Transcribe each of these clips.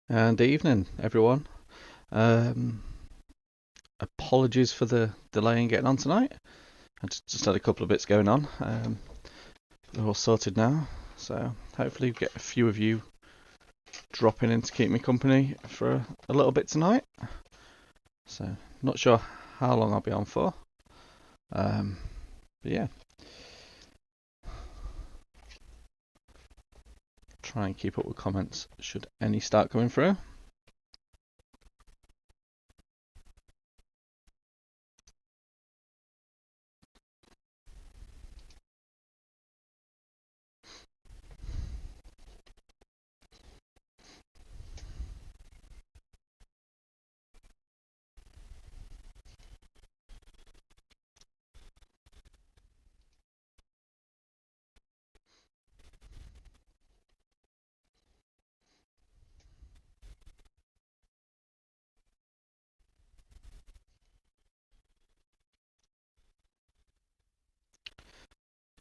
And evening, everyone. Um, Apologies for the delay in getting on tonight. I just had a couple of bits going on. They're all sorted now, so hopefully we get a few of you dropping in to keep me company for a little bit tonight. So not sure how long I'll be on for. But yeah, try and keep up with comments should any start coming through.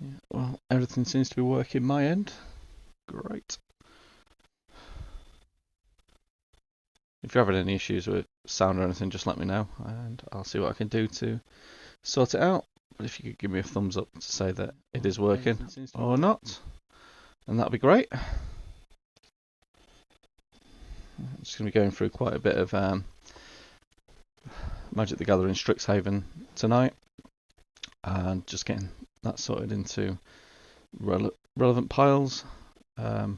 Yeah, well, everything seems to be working my end. Great. If you're having any issues with sound or anything, just let me know and I'll see what I can do to sort it out. But if you could give me a thumbs up to say that it is working or not, and that'd be great. I'm just going to be going through quite a bit of Magic the Gathering Strixhaven tonight and just getting that sorted into relevant piles,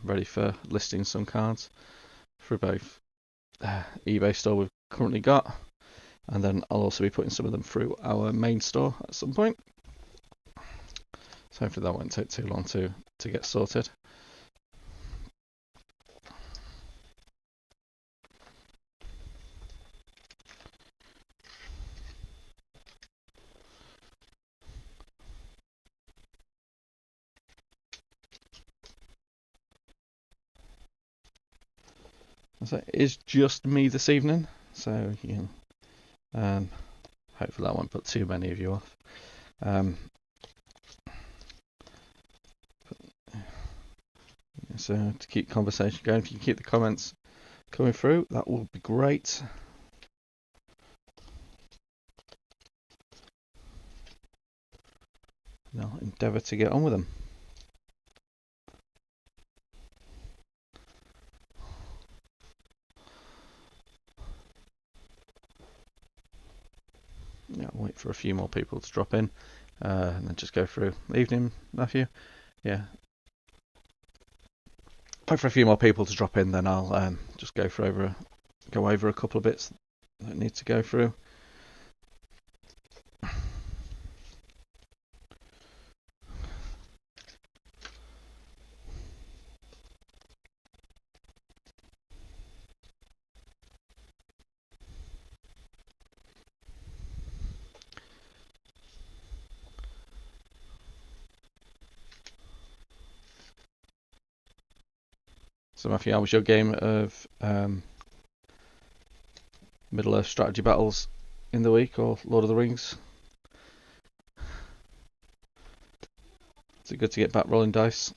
ready for listing some cards for both eBay store we've currently got, and then I'll also be putting some of them through our main store at some point. So hopefully that won't take too long to get sorted. So it is just me this evening, so you can, hopefully that won't put too many of you off. So to keep conversation going, if you can keep the comments coming through, that will be great. And I'll endeavour to get on with them. Yeah, I'll wait for a few more people to drop in, and then just go through. Evening, Matthew. Yeah. Wait for a few more people to drop in, then I'll just go over a couple of bits that need to go through. So Matthew, how was your game of Middle-earth strategy battles in the week, or Lord of the Rings? Is it good to get back rolling dice?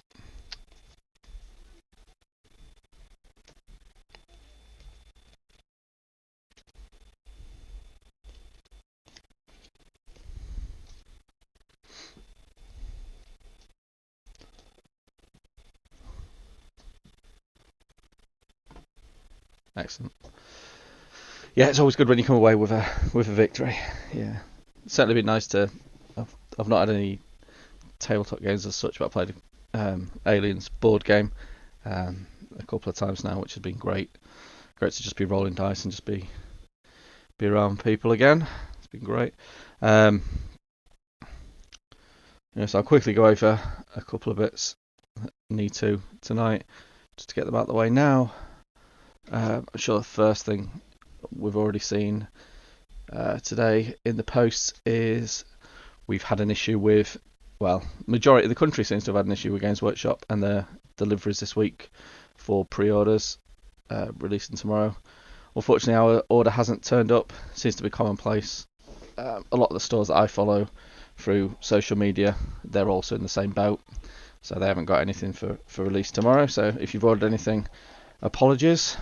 Excellent. Yeah, it's always good when you come away with a victory. Yeah, it's certainly been nice to. I've not had any tabletop games as such, but I played Aliens board game a couple of times now, which has been great. Great to just be rolling dice and just be around people again. It's been great. So I'll quickly go over a couple of bits that need to tonight, just to get them out of the way now. I'm sure the first thing we've already seen today in the posts is we've had an issue with, well, majority of the country seems to have had an issue with Games Workshop and their deliveries this week for pre-orders releasing tomorrow. Unfortunately, our order hasn't turned up. Seems to be commonplace. A lot of the stores that I follow through social media, they're also in the same boat, so they haven't got anything for release tomorrow. So if you've ordered anything, apologies.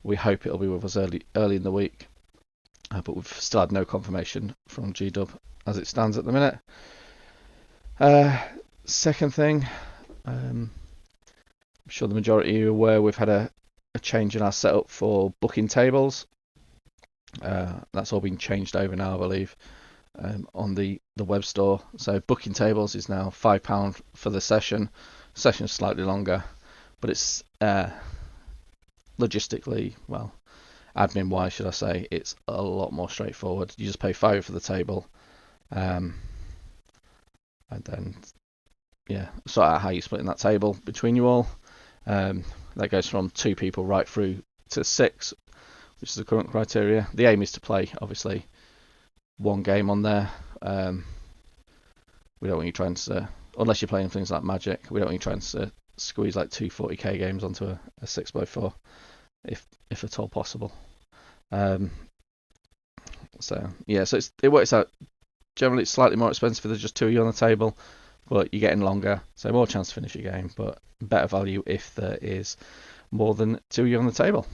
We hope it'll be with us early in the week, but we've still had no confirmation from GW as it stands at the minute. Second thing, I'm sure the majority of you are aware we've had a change in our setup for booking tables. That's all been changed over now, I believe, on the web store. So booking tables is now £5 for the session. Session's slightly longer, but it's logistically, well, admin wise should I say, it's a lot more straightforward. You just pay £5 for the table, and then sort out how you're splitting that table between you all. That goes from 2 people right through to 6, which is the current criteria. The aim is to play obviously 1 game on there. We don't want you trying to, unless you're playing things like Magic, we don't want you trying to squeeze like 2 40k games onto a 6x4, if at all possible. So it works out. Generally, it's slightly more expensive if there's just 2 of you on the table, but you're getting longer, so more chance to finish your game, but better value if there is more than 2 of you on the table.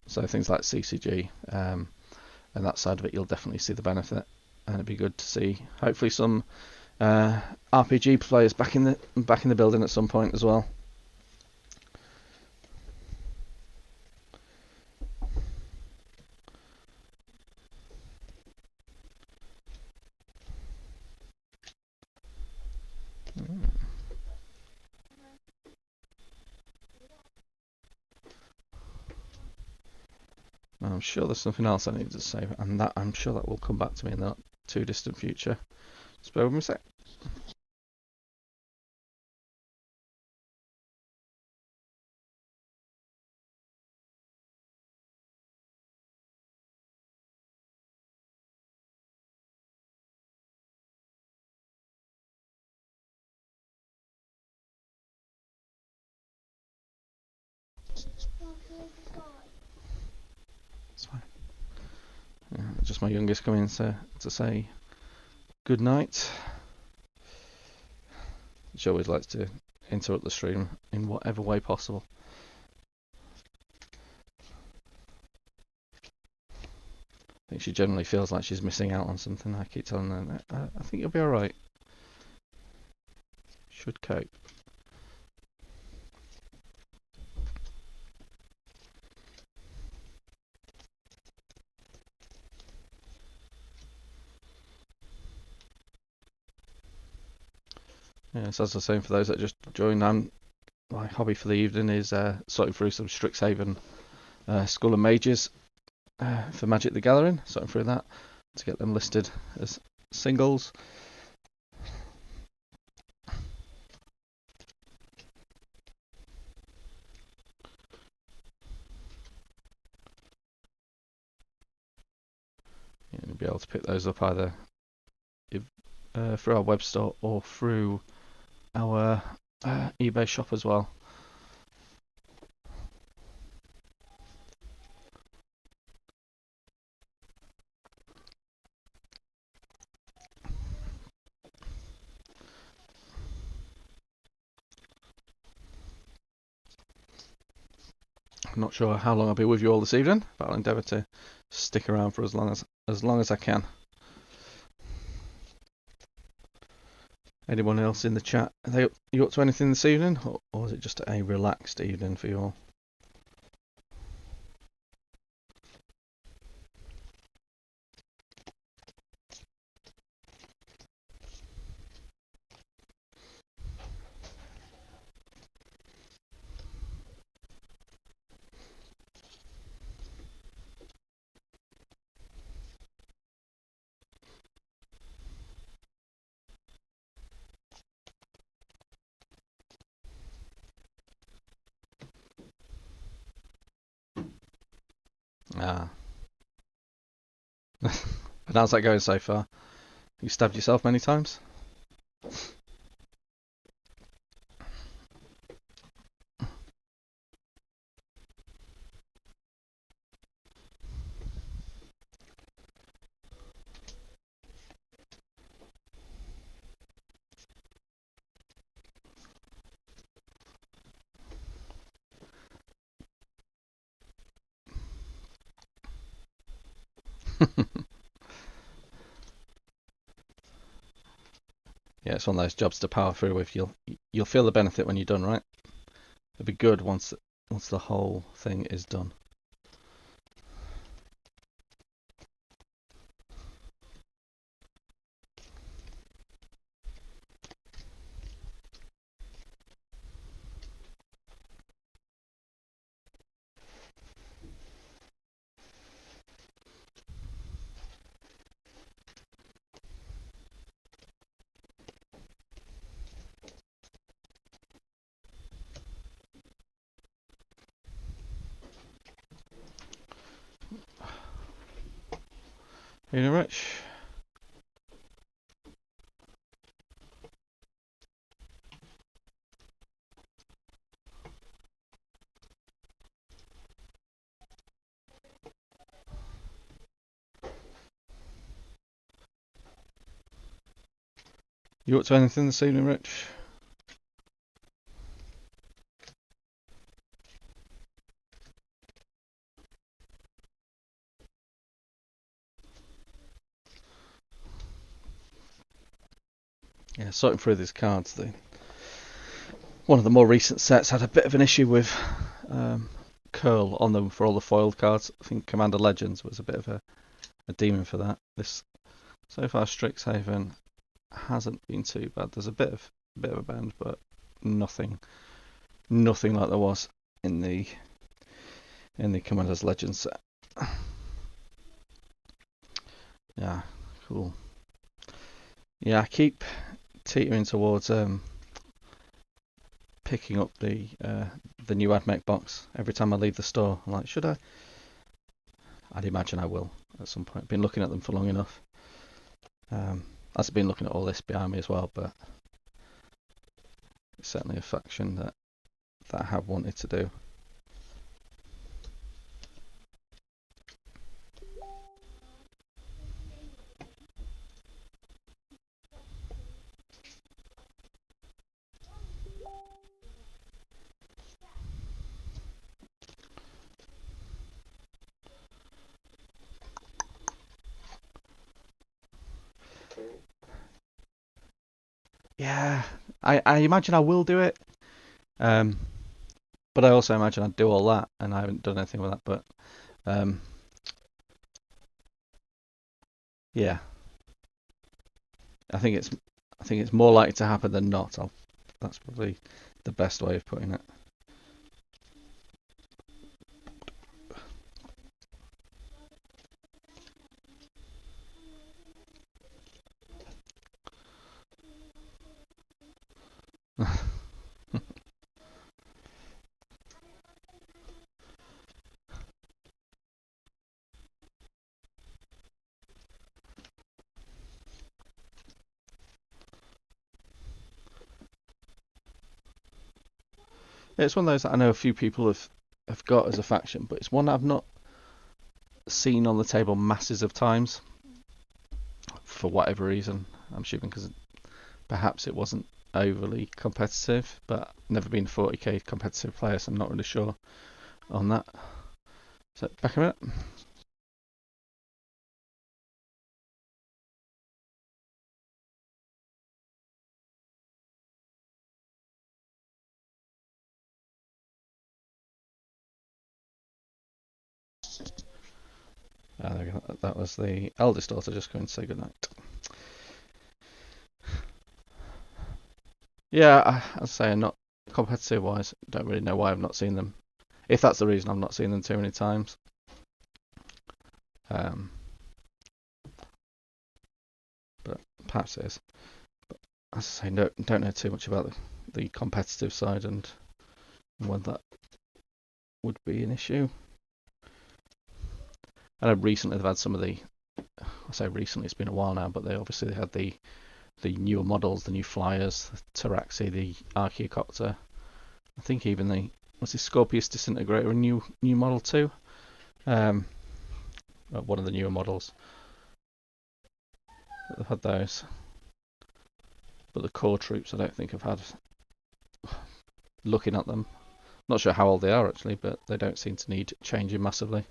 So things like CCG and that side of it, you'll definitely see the benefit, and it'd be good to see hopefully some RPG players back in the building at some point as well. I'm sure there's something else I need to say, and that I'm sure that will come back to me in the not too distant future. Just bear with me a sec. It's fine. Just my youngest coming to say good night. She always likes to interrupt the stream in whatever way possible. I think she generally feels like she's missing out on something. I keep telling her, I think you'll be alright. Should cope. So as I was saying, for those that just joined, my hobby for the evening is sorting through some Strixhaven Skull and Mages for Magic the Gathering, sorting through that to get them listed as singles. You'll be able to pick those up either through our web store or through our eBay shop as well. I'm not sure how long I'll be with you all this evening, but I'll endeavour to stick around for as long as I can. Anyone else in the chat? Are you up to anything this evening, or is it just a relaxed evening for you all? And how's that going so far? You stabbed yourself many times? Yeah, it's one of those jobs to power through with. You'll feel the benefit when you're done, right? It'll be good once the whole thing is done. You know, Rich? You up to anything this evening, Rich? Yeah, sorting through these cards. One of the more recent sets had a bit of an issue with curl on them for all the foiled cards. I think Commander Legends was a bit of a demon for that. This so far Strixhaven hasn't been too bad. There's a bit of a bend, but nothing like there was in the Commander's Legends set. Yeah, cool. Yeah, I keep teetering towards picking up the new AdMech box every time I leave the store. I'm like, should I? I'd imagine I will at some point. Been looking at them for long enough. I've been looking at all this behind me as well, but it's certainly a faction that I have wanted to do. Yeah, I imagine I will do it. But I also imagine I'd do all that, and I haven't done anything with that. But yeah, I think it's more likely to happen than not. That's probably the best way of putting it. It's one of those that I know a few people have got as a faction, but it's one I've not seen on the table masses of times for whatever reason. I'm assuming because perhaps it wasn't overly competitive, but never been a 40k competitive player, so I'm not really sure on that. So back a minute. There we go. That was the eldest daughter just going to say goodnight. Yeah, I'd say not competitive wise. Don't really know why I've not seen them. If that's the reason, I've not seen them too many times. But perhaps it is. But as I say, don't know too much about the competitive side and whether that would be an issue. I know recently they've had some of the. I say recently, it's been a while now, but they obviously had the newer models, the new flyers, the Taraxi, the Archaeocopter. I think even the Scorpius Disintegrator, a new model too. One of the newer models. They've had those, but the core troops I don't think have had. Looking at them, not sure how old they are actually, but they don't seem to need changing massively.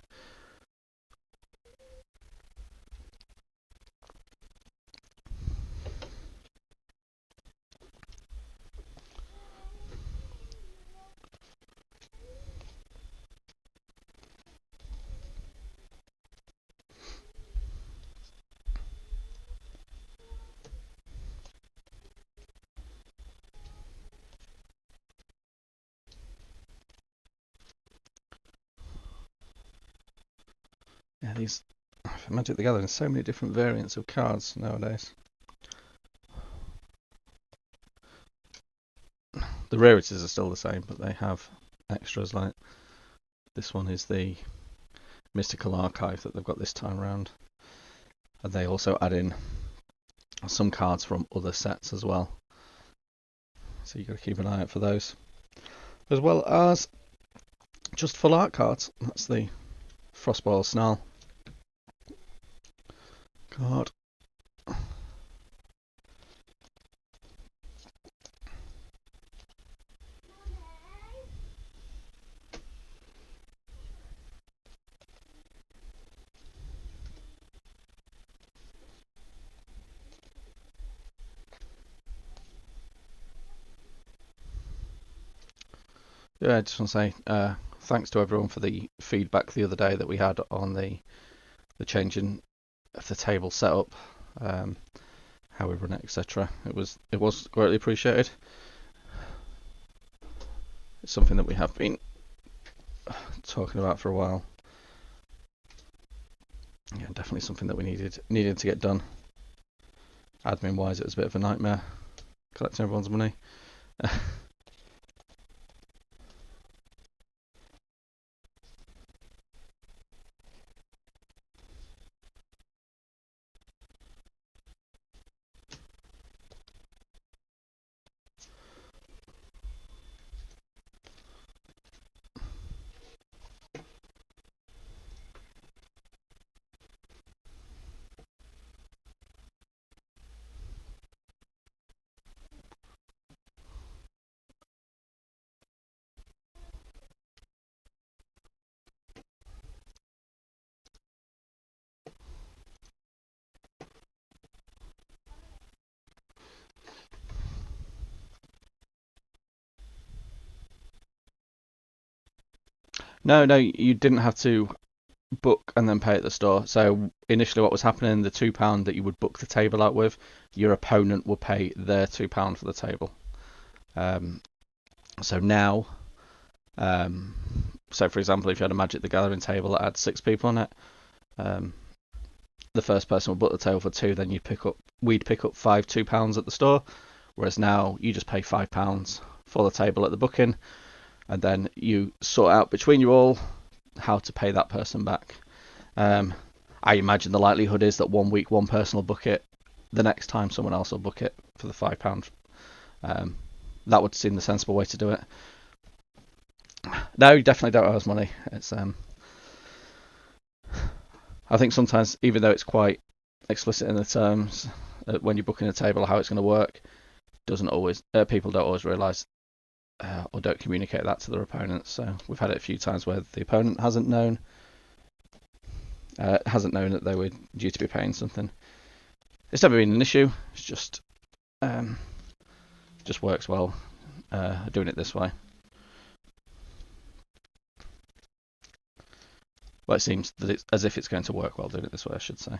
Yeah, these Magic the Gathering, so many different variants of cards nowadays. The rarities are still the same, but they have extras like this one is the Mystical Archive that they've got this time around. And they also add in some cards from other sets as well. So you've got to keep an eye out for those. As well as just full art cards. That's the Frostboil Snarl card. Yeah, I just want to say thanks to everyone for the feedback the other day that we had on the changing of the table setup, how we run it, etc. It was greatly appreciated. It's something that we have been talking about for a while. Yeah, definitely something that we needed to get done. Admin wise, it was a bit of a nightmare collecting everyone's money. No, you didn't have to book and then pay at the store. So initially what was happening, the £2 that you would book the table out with, your opponent will pay their £2 for the table. So now, so for example, if you had a Magic the Gathering table that had 6 people on it, the first person would book the table for 2, then we'd pick up 5 £2 at the store, whereas now you just pay £5 for the table at the booking, and then you sort out between you all how to pay that person back. I imagine the likelihood is that one week one person will book it, the next time someone else will book it for the £5. That would seem the sensible way to do it. No, you definitely don't owe us money. It's I think sometimes, even though it's quite explicit in the terms when you're booking a table how it's going to work, people don't always realise or don't communicate that to their opponents. So we've had it a few times where the opponent hasn't known that they were due to be paying something. It's never been an issue. It's just works well doing it this way. Well, it seems that it's as if it's going to work well doing it this way, I should say.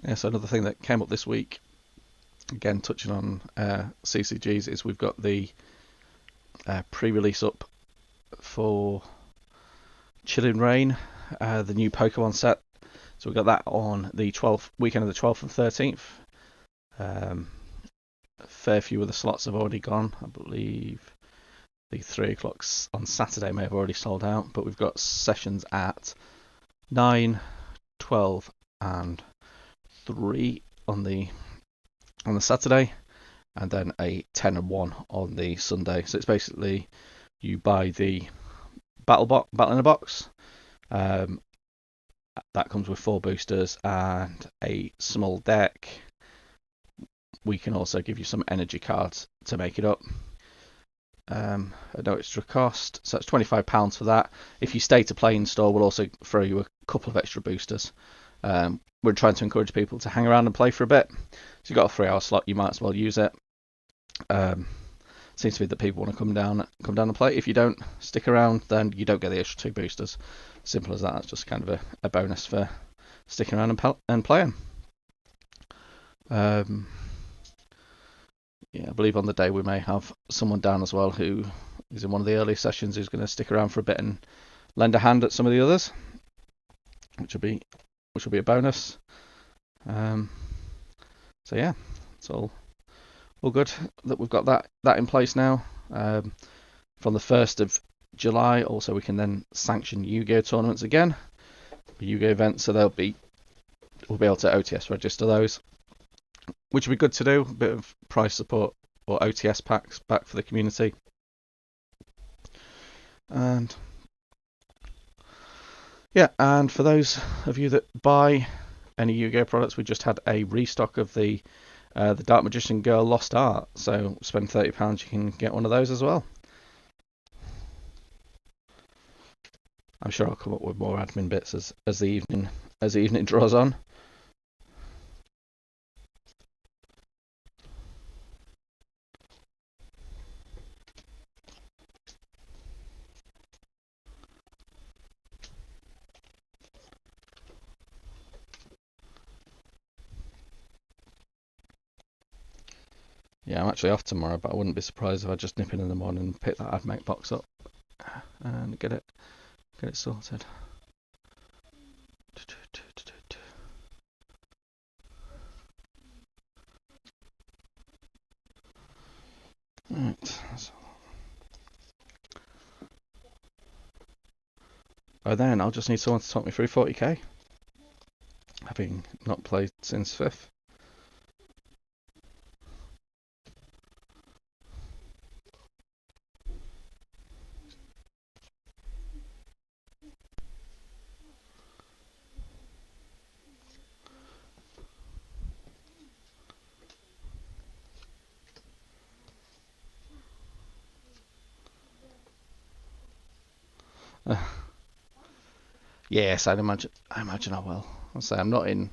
Yeah, so another thing that came up this week, again touching on CCGs, is we've got the pre-release up for Chilling Reign, the new Pokemon set. So we've got that on the weekend of the 12th and 13th. Fair few of the slots have already gone. I believe the 3 o'clock on Saturday may have already sold out, but we've got sessions at 9, 12 and 3 on the Saturday, and then a 10 and 1 on the Sunday. So it's basically you buy the battle in a box. That comes with 4 boosters and a small deck. We can also give you some energy cards to make it up. At no extra cost, so it's £25 for that. If you stay to play in store, we'll also throw you a couple of extra boosters. We're trying to encourage people to hang around and play for a bit. So you've got a 3-hour slot, you might as well use it. So seems to be that people want to come down and play. If you don't stick around, then you don't get the extra 2 boosters. Simple as that. It's just kind of a bonus for sticking around and playing. Yeah, I believe on the day we may have someone down as well who is in one of the early sessions who's going to stick around for a bit and lend a hand at some of the others, which will be a bonus. So yeah, it's all good that we've got that in place now. From the 1st of July, also we can then sanction Yu-Gi-Oh tournaments again, Yu-Gi-Oh events, so we'll be able to OTS register those, which will be good to do. A bit of price support or OTS packs back for the community. And yeah, and for those of you that buy any Yu-Gi-Oh products, we just had a restock of the Dark Magician Girl Lost Art, so spend £30, you can get one of those as well. I'm sure I'll come up with more admin bits as the evening draws on. Yeah, I'm actually off tomorrow, but I wouldn't be surprised if I just nip in the morning and pick that AdMech box up and get it sorted. Right. By then, I'll just need someone to talk me through 40k, having not played since 5th. Yes, I imagine I will. I'll say I'm not in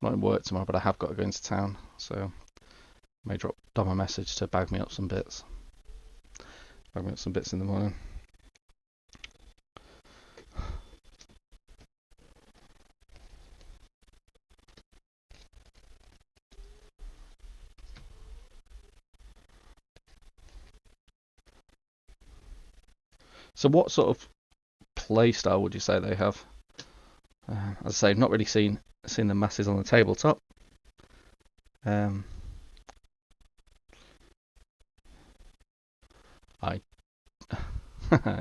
work tomorrow, but I have got to go into town, so I may drop Dom a message to bag me up some bits. Bag me up some bits in the morning. So what sort of play style would you say they have? As I say, I've not really seen the masses on the tabletop.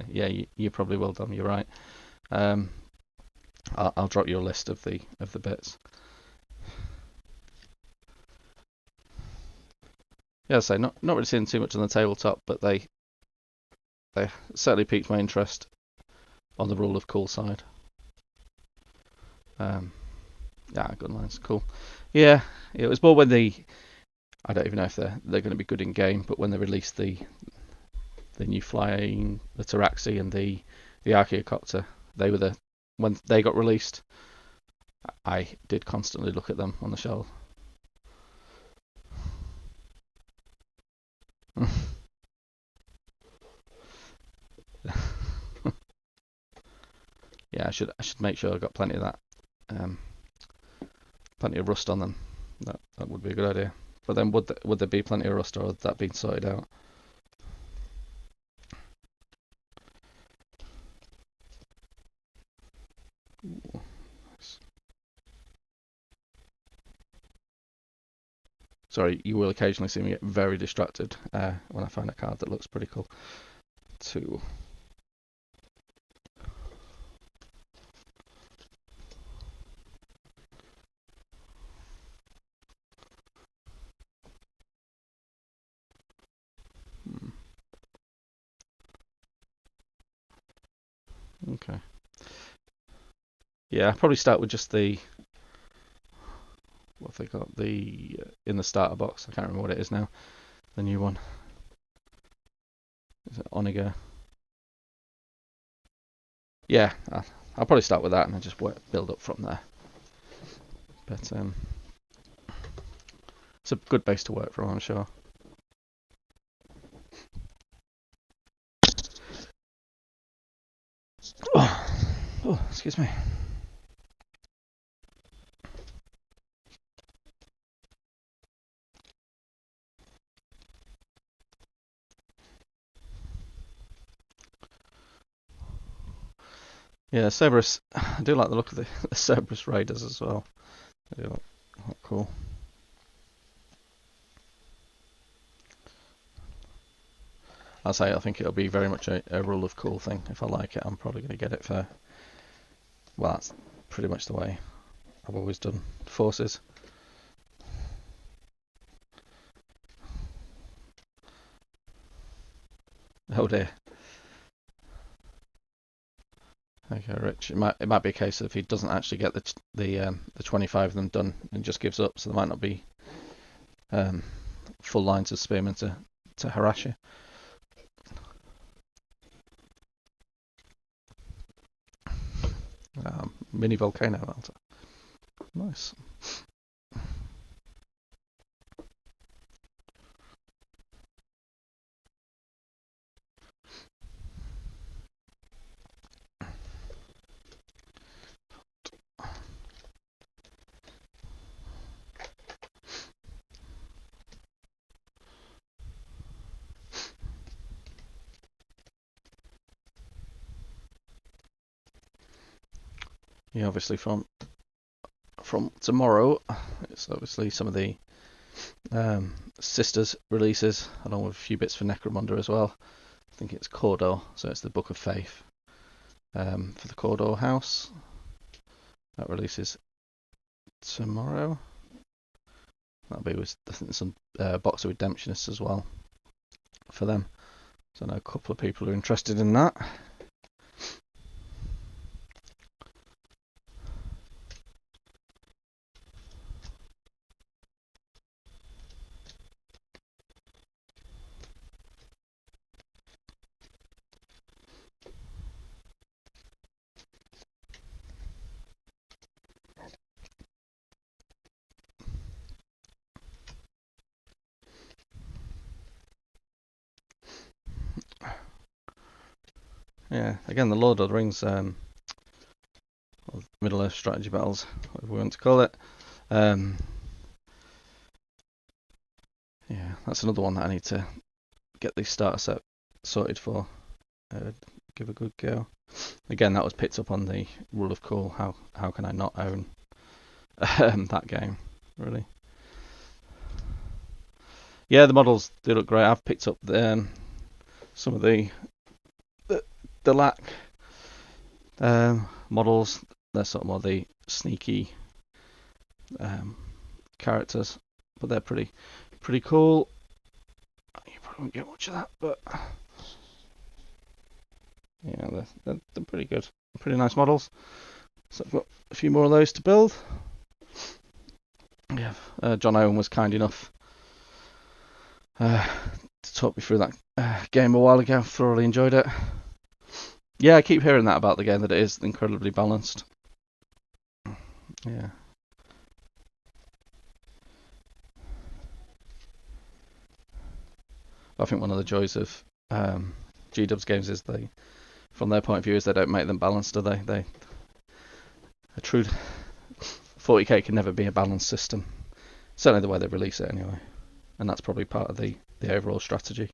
Yeah, you probably will, Dom. You're right. I'll drop you a list of the bits. Yeah, so not really seeing too much on the tabletop, but they certainly piqued my interest on the Rule of Cool side. Yeah, good lines, cool. Yeah, it was more when I don't even know if they're going to be good in game, but when they released the new flying, the Taraxi and the Archaeocopter, when they got released, I did constantly look at them on the shelf. Yeah, I should make sure I got plenty of that. Plenty of rust on them. That would be a good idea. But then would there be plenty of rust, or had that been sorted out? Ooh, nice. Sorry, you will occasionally see me get very distracted when I find a card that looks pretty cool. 2. Okay. Yeah, I'll probably start with just the what have they got in the starter box. I can't remember what it is now. The new one. Is it Oniga? Yeah, I'll probably start with that and then just build up from there. But it's a good base to work from, I'm sure. Yeah, Cerberus. I do like the look of the Cerberus Raiders as well. They do look cool. I'll say I think it'll be very much a rule of cool thing. If I like it, I'm probably going to get it for. Well, that's pretty much the way I've always done forces. Oh dear. Okay, Rich. It might be a case of he doesn't actually get the 25 of them done and just gives up. So there might not be full lines of spearmen to harass you. Mini volcano melter. Nice. Yeah, obviously from tomorrow, it's obviously some of the Sisters releases, along with a few bits for Necromunda as well. I think it's Cawdor, so it's the Book of Faith for the Cawdor house. That releases tomorrow. That'll be with, I think, some Box of Redemptionists as well for them. So I know a couple of people are interested in that. Yeah, again, the Lord of the Rings, Middle Earth strategy battles, whatever we want to call it. Yeah, that's another one that I need to get the starter set sorted for. Give a good go. Again, that was picked up on the Rule of Cool. How can I not own that game? Really? Yeah, the models do look great. I've picked up some of the LAC models. They're sort of more the sneaky characters, but they're pretty cool. You probably won't get much of that, but yeah, they're pretty good. Pretty nice models. So I've got a few more of those to build. Yeah, John Owen was kind enough to talk me through that game a while ago. Thoroughly enjoyed it. Yeah, I keep hearing that about the game, that it is incredibly balanced. Yeah. I think one of the joys of G-Dubs games is from their point of view, is they don't make them balanced, do they? A true 40k can never be a balanced system. Certainly the way they release it anyway. And that's probably part of the overall strategy.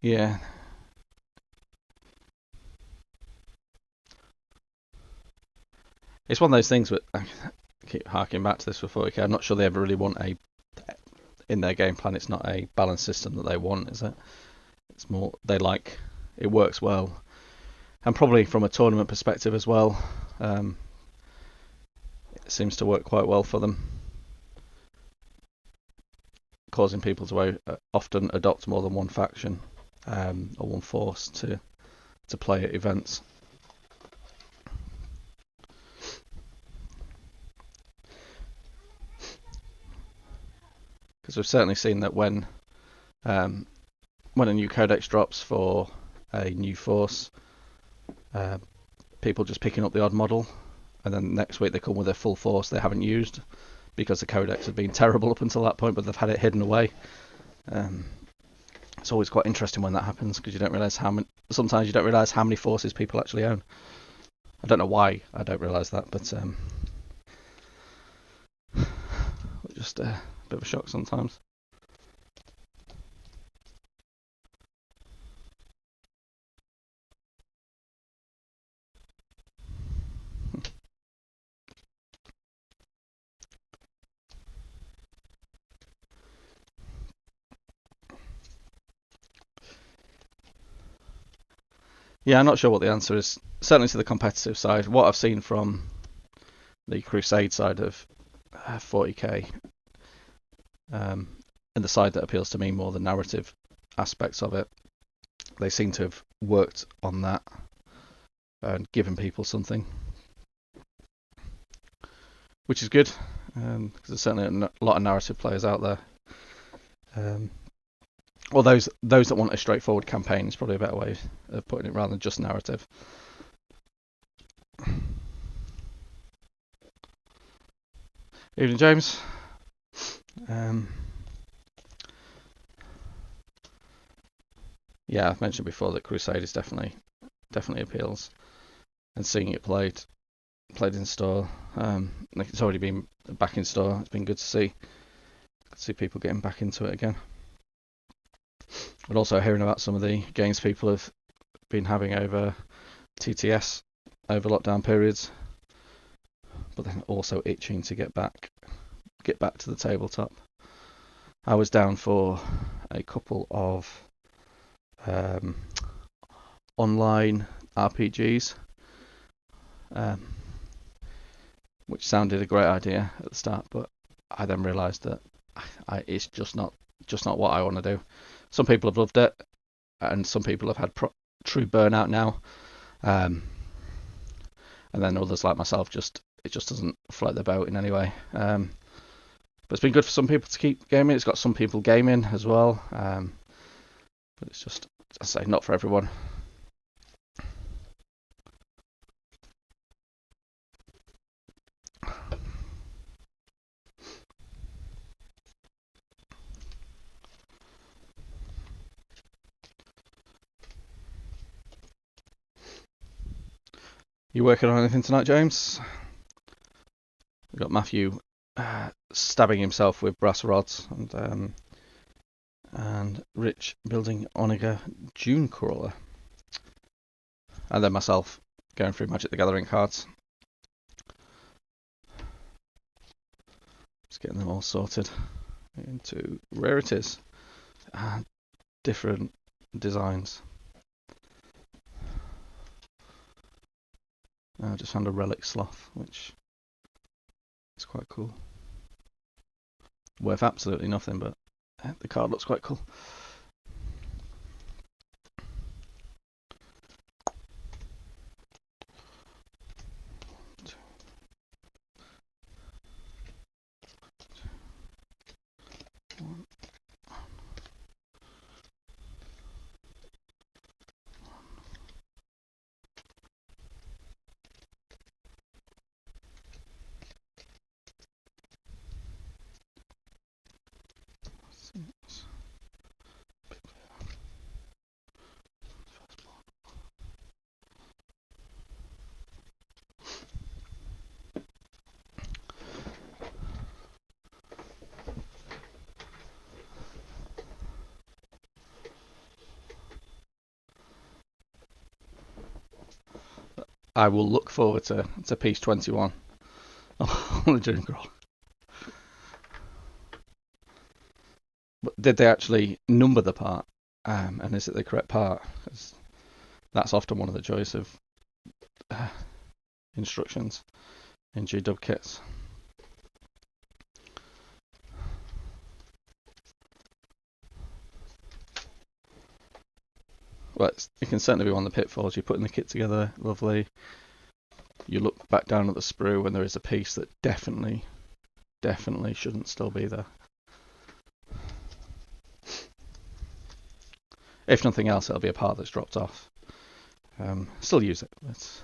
Yeah. It's one of those things, but I keep harking back to this for 40k. I'm not sure they ever really want in their game plan, it's not a balanced system that they want, is it? It's more, they like, it works well. And probably from a tournament perspective as well, it seems to work quite well for them. causing people to often adopt more than one faction or one force to play at events. Because we've certainly seen that when a new codex drops for a new force, people just picking up the odd model, and then next week they come with a full force they haven't used because the codex has been terrible up until that point, but they've had it hidden away. It's always quite interesting when that happens, because you don't realise sometimes you don't realise how many forces people actually own. I don't know why I don't realise that, but just a bit of a shock sometimes. Yeah, I'm not sure what the answer is. Certainly to the competitive side, what I've seen from the Crusade side of 40k, and the side that appeals to me more, the narrative aspects of it, they seem to have worked on that and given people something, which is good, because there's certainly a lot of narrative players out there. Or those that want a straightforward campaign is probably a better way of putting it, rather than just narrative. Evening, James. Yeah, I've mentioned before that Crusade is definitely appeals, and seeing it played in store. It's already been back in store. It's been good to see people getting back into it again. But also hearing about some of the games people have been having over TTS over lockdown periods, but then also itching to get back to the tabletop. I was down for a couple of online RPGs, which sounded a great idea at the start, but I then realised that it's just not what I want to do. Some people have loved it, and some people have had true burnout now, and then others like myself it just doesn't float their boat in any way. But it's been good for some people to keep gaming. It's got some people gaming as well, but it's just, as I say, not for everyone. You working on anything tonight, James? We've got Matthew stabbing himself with brass rods, and Rich building Onager Dune Crawler, and then myself going through Magic the Gathering cards. Just getting them all sorted into rarities and different designs. I just found a relic sloth, which is quite cool. Worth absolutely nothing, but the card looks quite cool. I will look forward to piece 21 on the Dune Crawler. But did they actually number the part? And is it the correct part? Because that's often one of the joys of instructions in GW kits. Well, it can certainly be one of the pitfalls. You're putting the kit together, lovely. You look back down at the sprue and there is a piece that definitely shouldn't still be there. If nothing else, it'll be a part that's dropped off. Still use it. But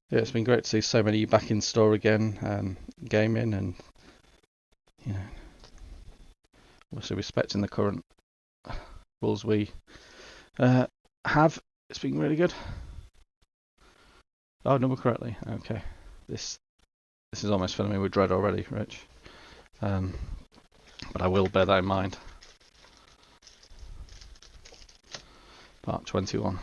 yeah, it's been great to see so many back in store again, gaming, and you know, obviously respecting the current rules we have. It's been really good. Oh, number correctly. Okay, this is almost filling me with dread already, Rich. But I will bear that in mind. Part 21.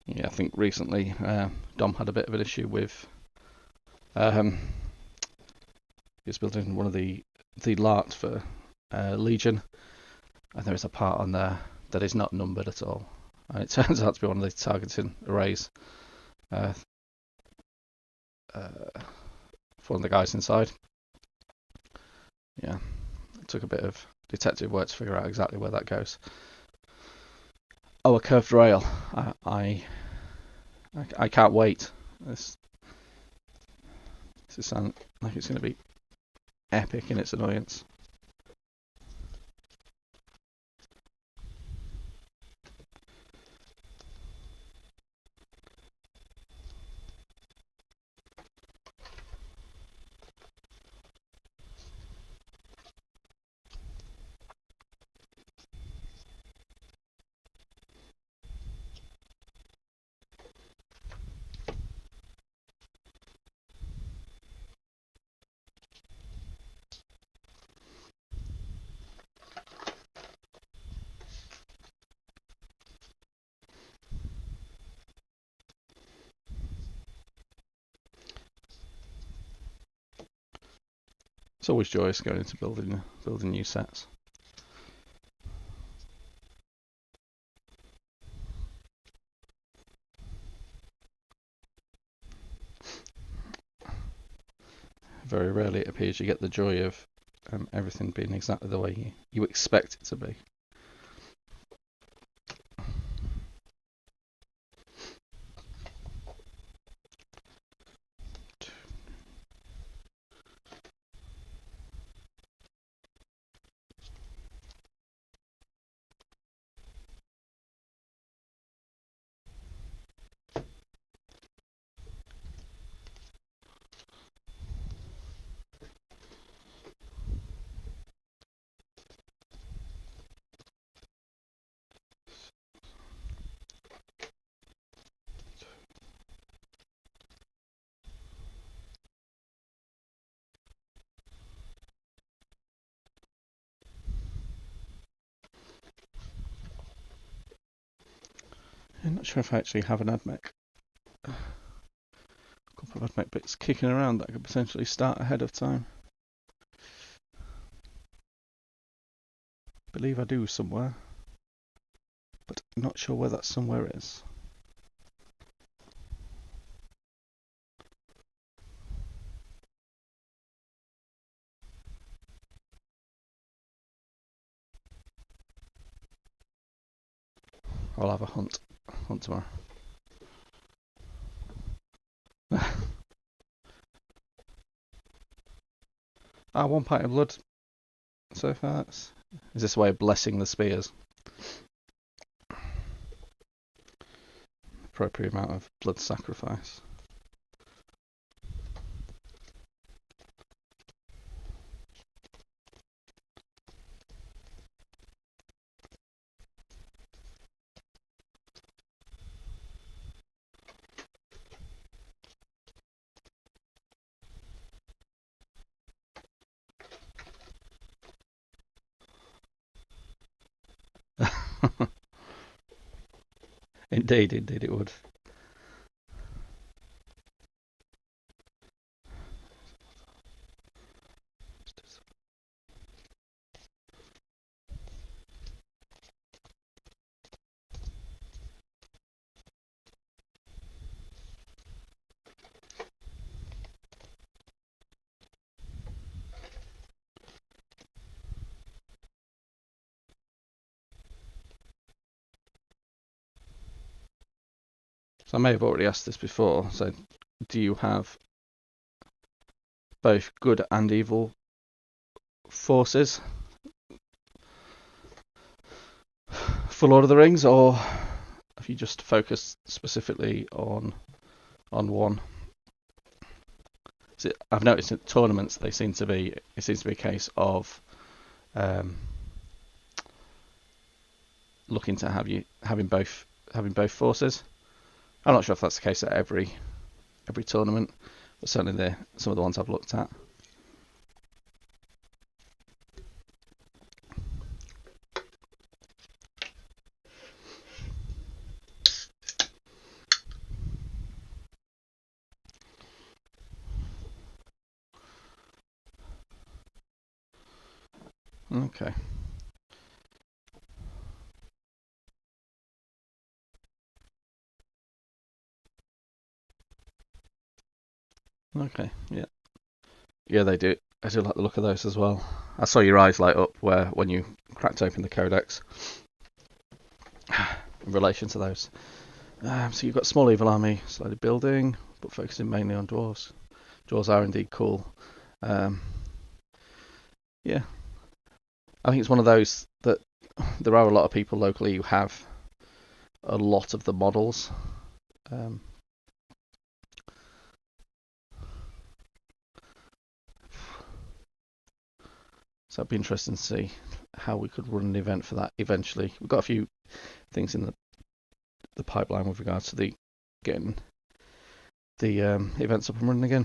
Yeah, I think recently Dom had a bit of an issue with he was building one of the LART for Legion, and there is a part on there that is not numbered at all, and it turns out to be one of the targeting arrays for one of the guys inside. Yeah, it took a bit of detective work to figure out exactly where that goes. Oh, a curved rail. I can't wait. This sounds like it's going to be epic in its annoyance. It's always joyous going into building new sets. Very rarely it appears you get the joy of everything being exactly the way you expect it to be. I'm not sure if I actually have an AdMech. A couple of AdMech bits kicking around that could potentially start ahead of time. I believe I do somewhere, but I'm not sure where that somewhere is. I'll have a hunt tomorrow. Ah, 1 pint of blood so far. Is this a way of blessing the spears? Appropriate amount of blood sacrifice. Indeed it would. So I may have already asked this before. So, do you have both good and evil forces for Lord of the Rings, or have you just focused specifically on one? I've noticed in tournaments it seems to be a case of looking to having both forces. I'm not sure if that's the case at every tournament, but certainly some of the ones I've looked at. Okay. Okay. Yeah. Yeah, they do. I do like the look of those as well. I saw your eyes light up when you cracked open the codex in relation to those. So you've got small evil army slowly building, but focusing mainly on dwarves. Dwarves are indeed cool. Yeah, I think it's one of those that there are a lot of people locally who have a lot of the models. So it'd be interesting to see how we could run an event for that eventually. We've got a few things in the pipeline with regards to getting the events up and running again.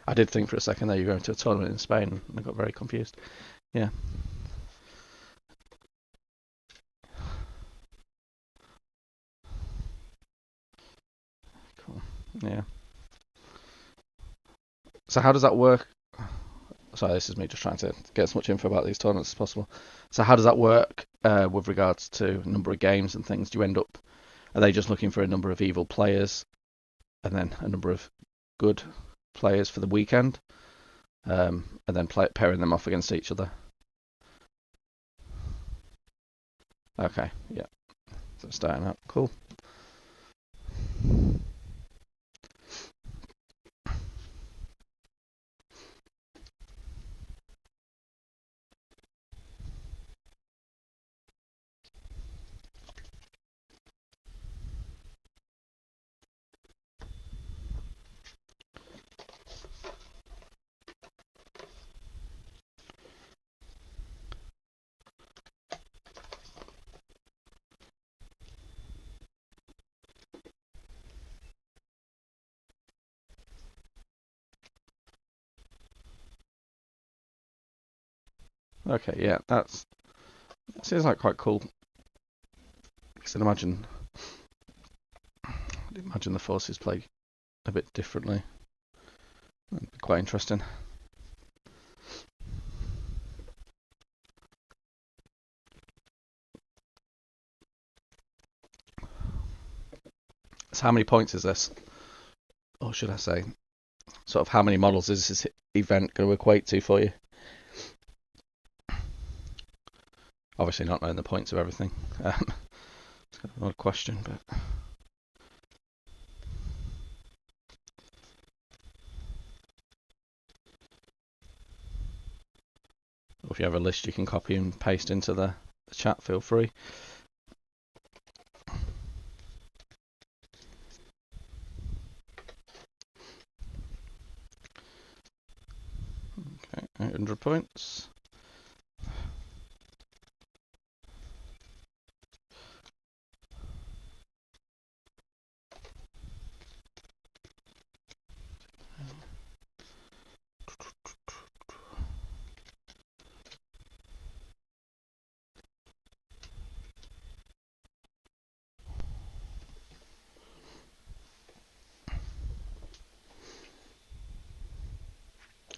I did think for a second there you were going to a tournament in Spain, and I got very confused. Yeah. Cool. Yeah. So how does that work? Sorry, this is me just trying to get as much info about these tournaments as possible. So how does that work with regards to number of games and things? Do you end up, are they just looking for a number of evil players and then a number of good players for the weekend, and then pairing them off against each other? Okay, yeah. So starting out, cool. Okay, yeah, that seems like quite cool. I can imagine the forces play a bit differently. That'd be quite interesting. So how many points is this? Or should I say, sort of how many models is this event going to equate to for you? Obviously not knowing the points of everything. It's kind of an odd question, but if you have a list you can copy and paste into the chat, feel free. Okay, 800 points.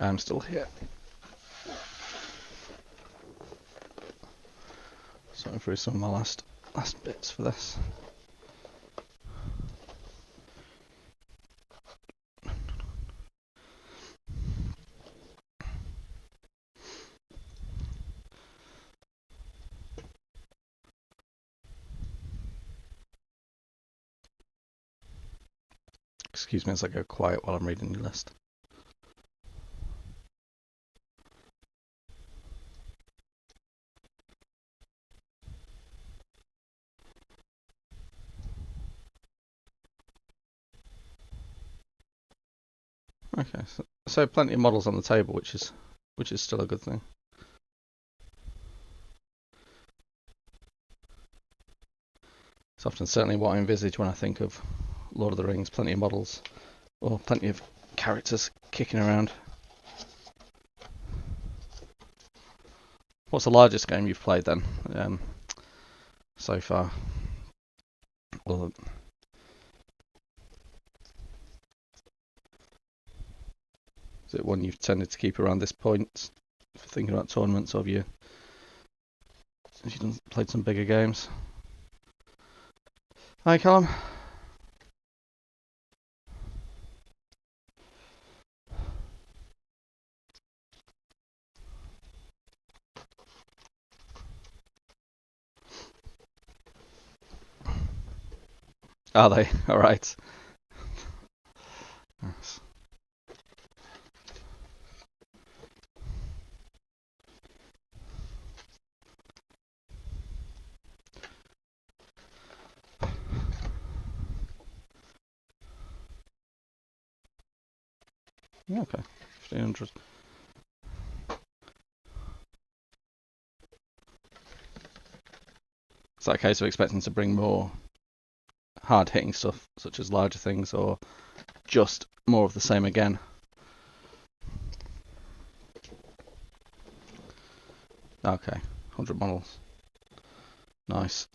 I'm still here. Sorting through some of my last bits for this. Excuse me as I go quiet while I'm reading your list. Okay, so plenty of models on the table, which is still a good thing. It's often certainly what I envisage when I think of Lord of the Rings. Plenty of models, or plenty of characters kicking around. What's the largest game you've played then, so far? Well, is it one you've tended to keep around this point for thinking about tournaments, or have you played some bigger games? Hi, Callum. Are they? All right. Yes. Yeah, okay, 1500. Is that a case of expecting to bring more hard-hitting stuff, such as larger things, or just more of the same again? Okay, 100 models. Nice.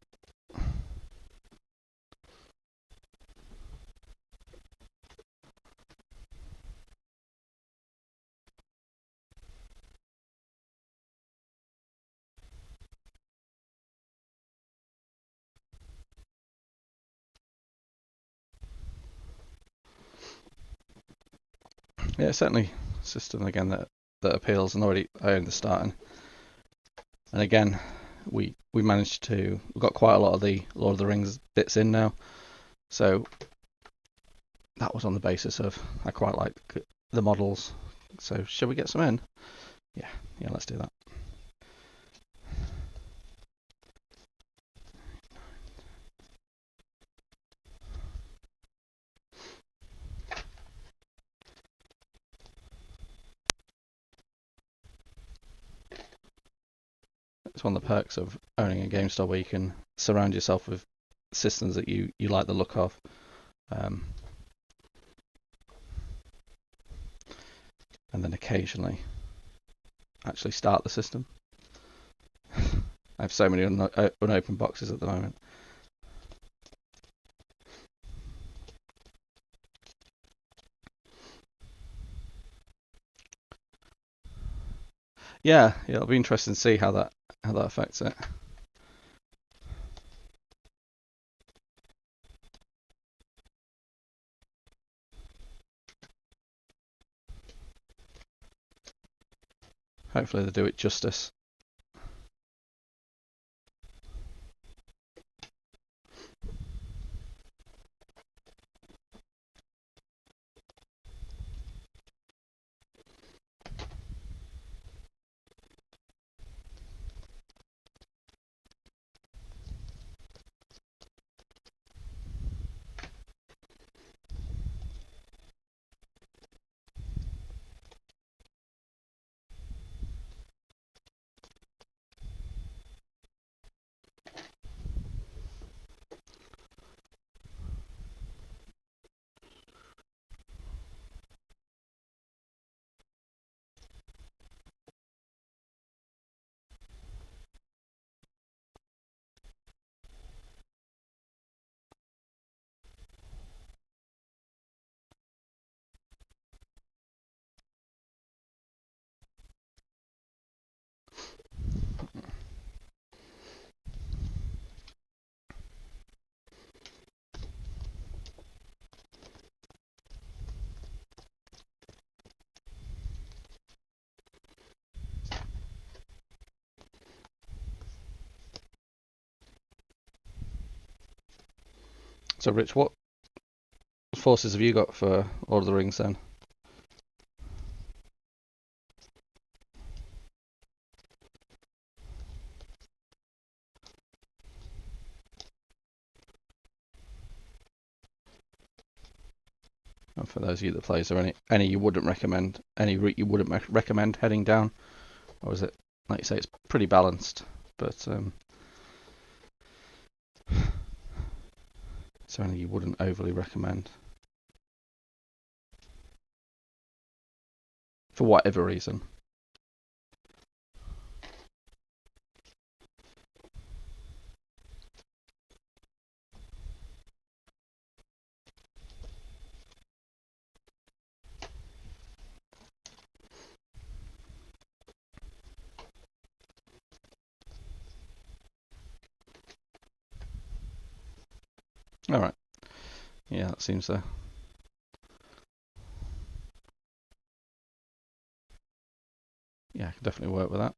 Yeah, certainly a system again that appeals, and already I own the starting. And again, we managed to, we've got quite a lot of the Lord of the Rings bits in now, so that was on the basis of I quite like the models. So shall we get some in? Yeah, let's do that. It's one of the perks of owning a game store where you can surround yourself with systems that you like the look of. And then occasionally actually start the system. I have so many unopened boxes at the moment. Yeah, it'll be interesting to see how that affects it. Hopefully they do it justice. So, Rich, what forces have you got for Lord of the Rings then? And for those of you that play, is there any you wouldn't recommend, any route you wouldn't recommend heading down, or is it, like you say, it's pretty balanced? But is there any you wouldn't overly recommend for whatever reason? All right. Yeah, that seems yeah, I can definitely work with that.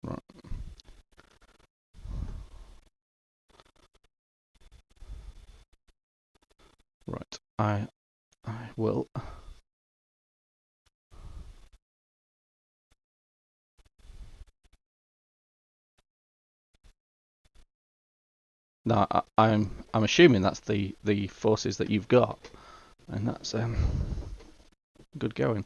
Right. Right. I will. No, I'm assuming that's the forces that you've got, and that's good going.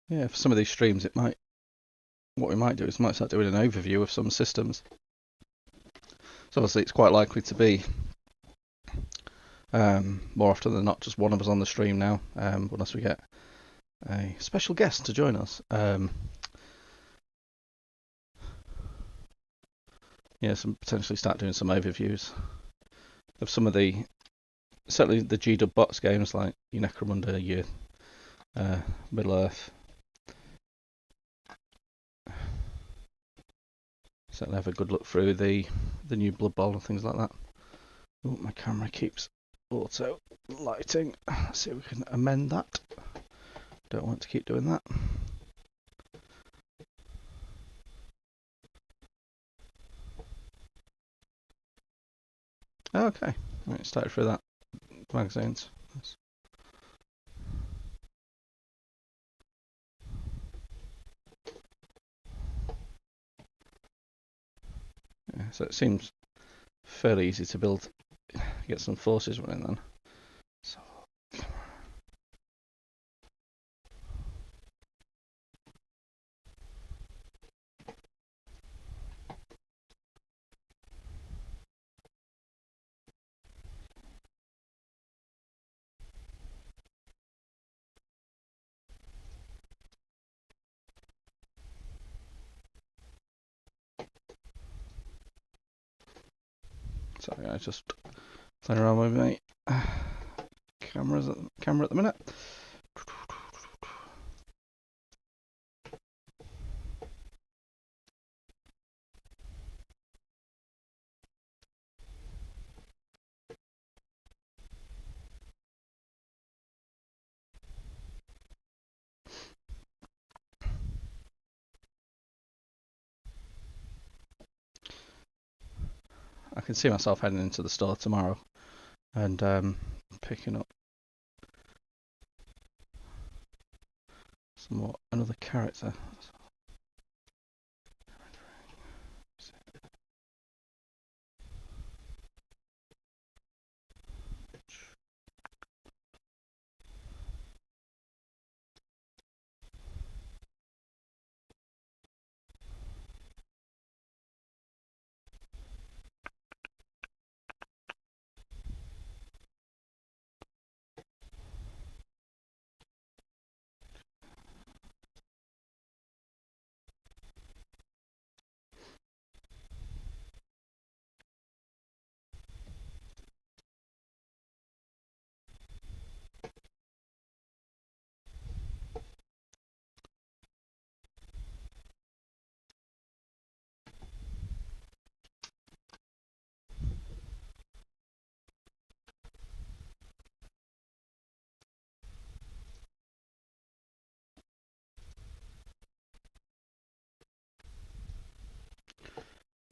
Yeah, for some of these streams, what we might do is might start doing an overview of some systems. So obviously, it's quite likely to be more often than not just one of us on the stream now, unless we get a special guest to join us. Yeah, potentially start doing some overviews of some of certainly the GW bots games like your Necromunda, your Middle Earth. Certainly have a good look through the new Blood Bowl and things like that. Oh, my camera keeps auto lighting. Let's see if we can amend that. Don't want to keep doing that. Okay, right, started through that. Magazines. Yeah, so it seems fairly easy to build, get some forces running then. So, sorry, I just playing around with my camera at the minute. I can see myself heading into the store tomorrow and picking up another character.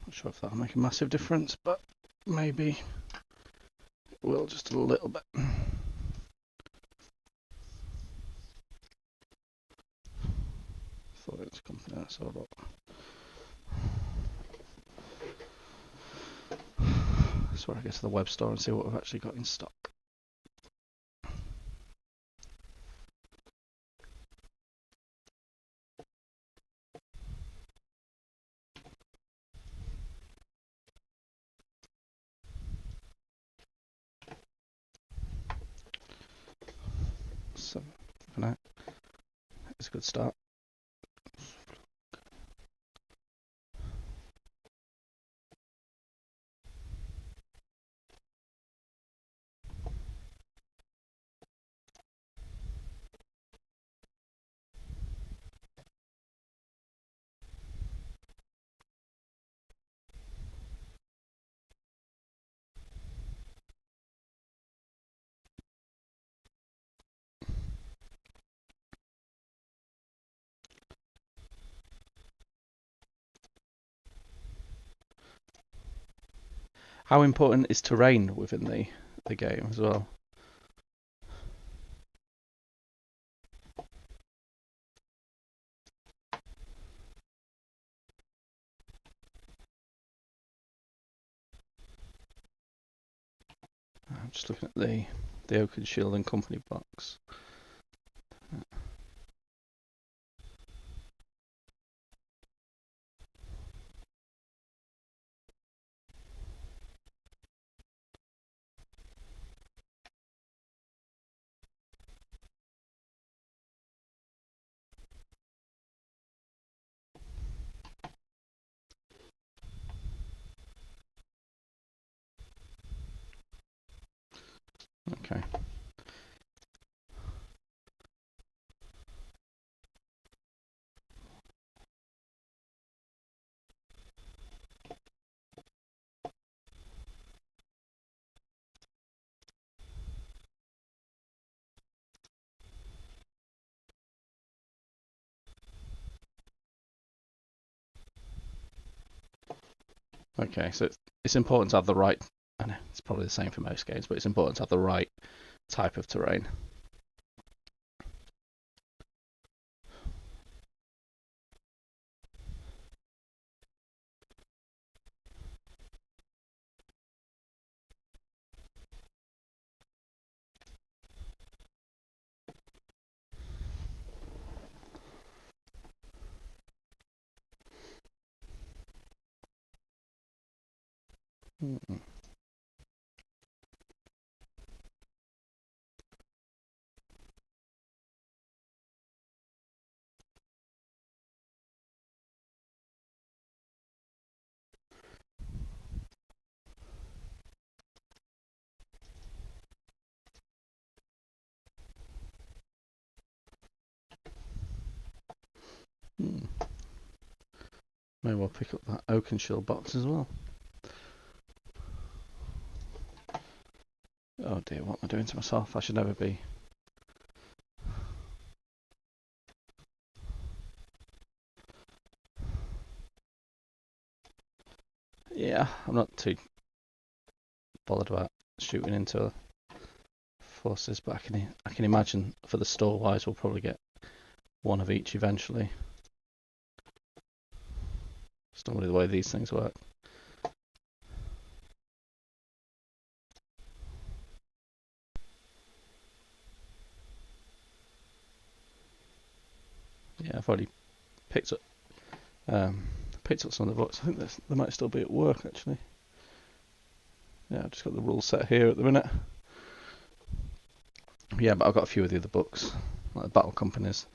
Not sure if that'll make a massive difference, but maybe it will just a little bit. Thought it was a company I saw, but that's where I get to the web store and see what we've actually got in stock. So for now, it's a good start. How important is terrain within the game as well? I'm just looking at the Oakenshield and Company box. Okay. Okay, so it's important to have the right. I know it's probably the same for most games, but it's important to have the right type of terrain. Hmm. Hmm. Maybe we'll pick up that Oakenshield box as well. Oh dear, what am I doing to myself? I should never be. Yeah, I'm not too bothered about shooting into forces, but I can imagine for the store wise we'll probably get one of each eventually. It's normally the way these things work. Yeah, I've already picked up some of the books. I think they might still be at work actually. Yeah, I've just got the rules set here at the minute. Yeah, but I've got a few of the other books, like the Battle Companies.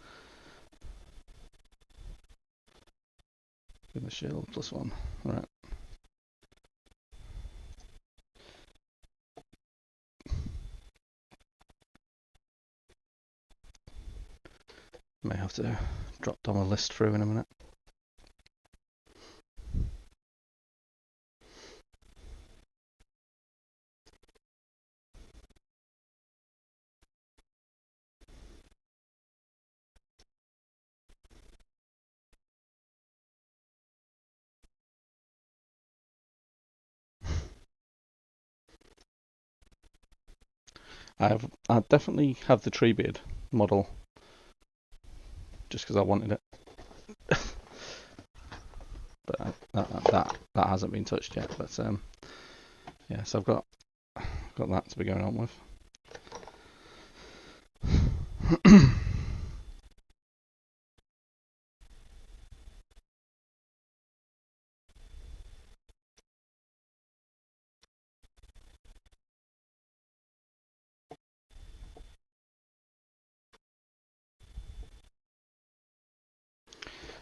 With the shield +1. Alright. May have to drop down a list through in a minute. I definitely have the Treebeard model just because I wanted it. But that hasn't been touched yet. But yeah, so I've got that to be going on with.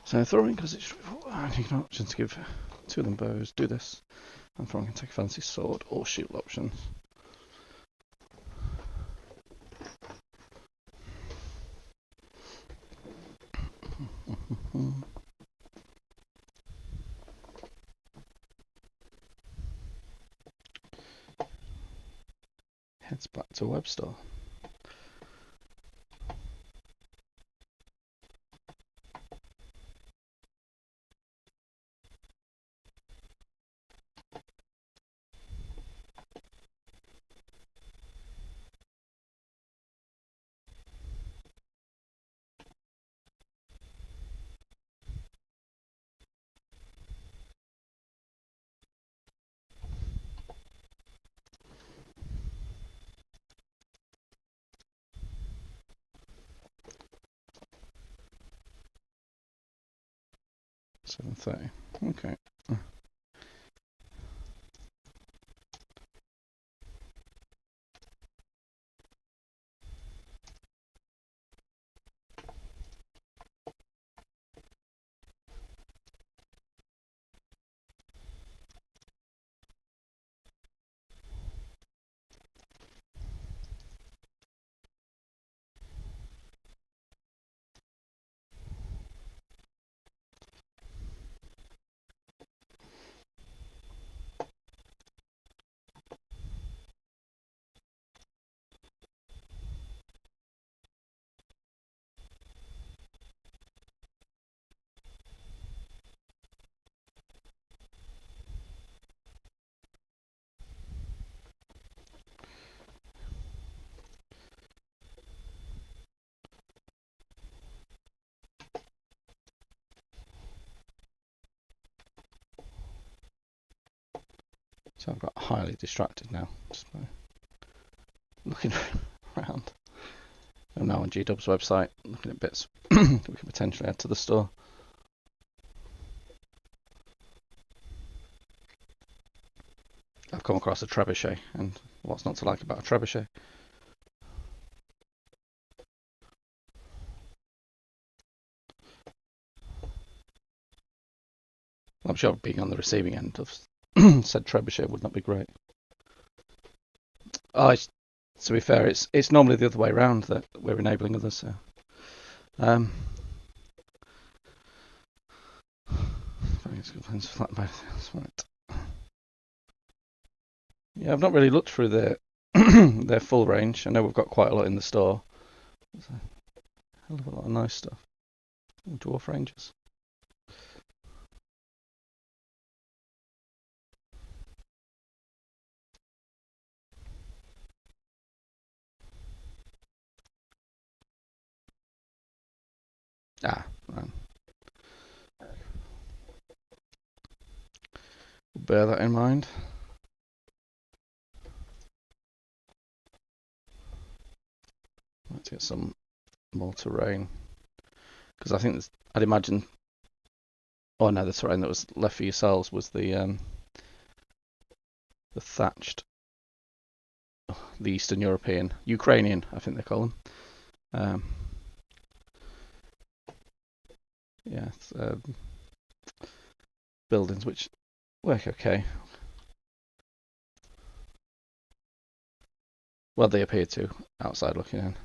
So throwing, because it's you can options to give 2 of them bows, do this, and throwing can take a fancy sword or shield options. Heads back to Webstore. $7.30. Okay. So I've got highly distracted now, just by looking around. I'm now on GDub's website, looking at bits we could potentially add to the store. I've come across a trebuchet, and what's not to like about a trebuchet? I'm sure being on the receiving end of said trebuchet would not be great. Oh, to be fair, it's normally the other way around that we're enabling others. So. Right. Yeah, I've not really looked through their full range. I know we've got quite a lot in the store. There's a hell of a lot of nice stuff. Dwarf Rangers. Ah, right. Bear that in mind. Let's get some more terrain. Because I think I'd imagine. Oh no, the terrain that was left for yourselves was the thatched, the Eastern European, Ukrainian, I think they call them. Um, yeah, buildings which work okay. Well, they appear to outside looking in.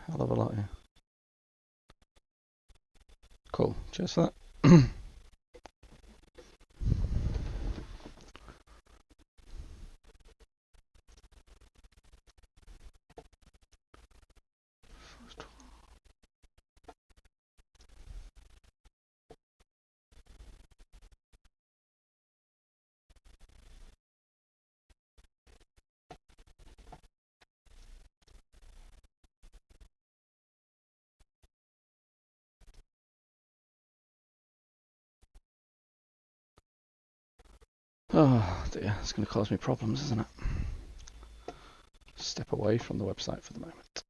Hell of a lot, yeah. Cool. Cheers for that. Oh dear, it's going to cause me problems, isn't it? Step away from the website for the moment.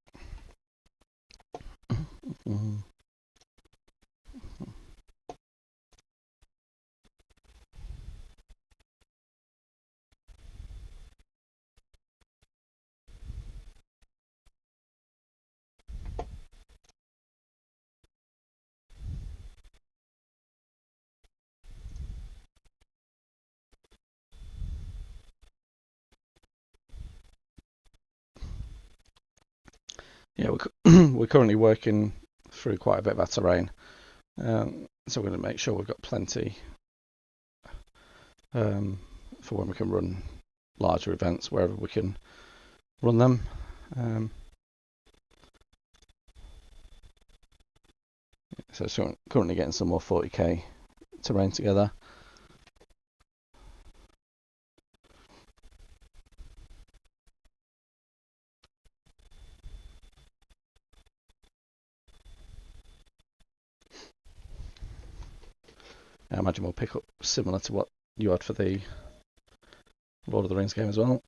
Yeah, we're currently working through quite a bit of our terrain, so we're going to make sure we've got plenty for when we can run larger events wherever we can run them. So currently getting some more 40k terrain together. I imagine we'll pick up similar to what you had for the Lord of the Rings game as well.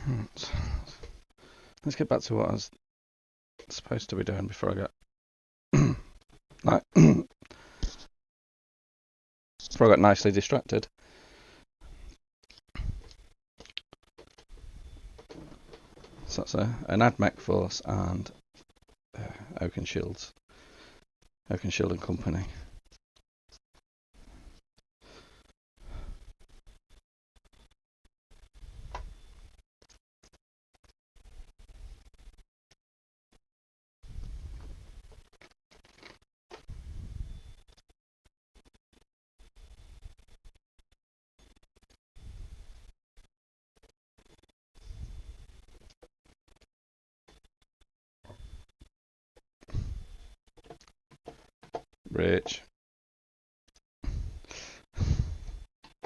Right. Let's get back to what I was supposed to be doing before I got before I got nicely distracted. So that's an AdMech force and Oakenshield and Company. Rich.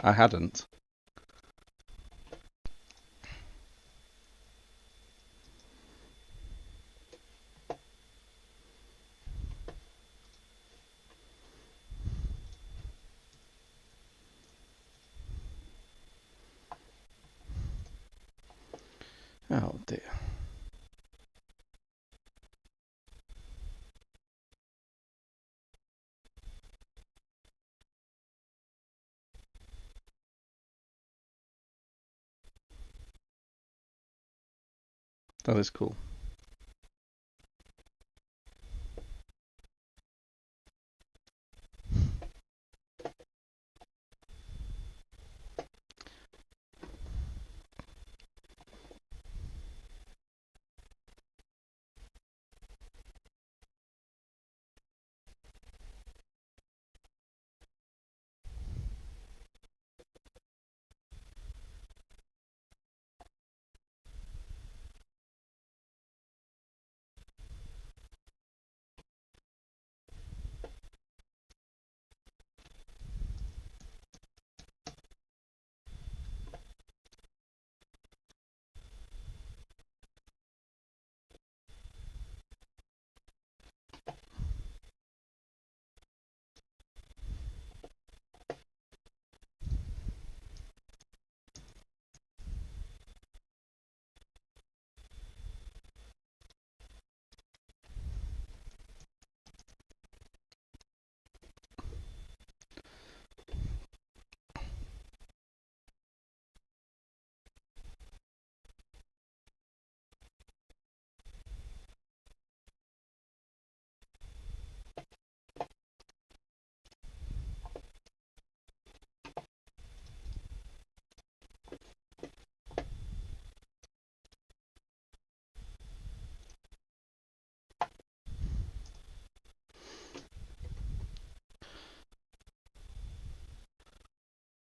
I hadn't. Oh dear. That is cool.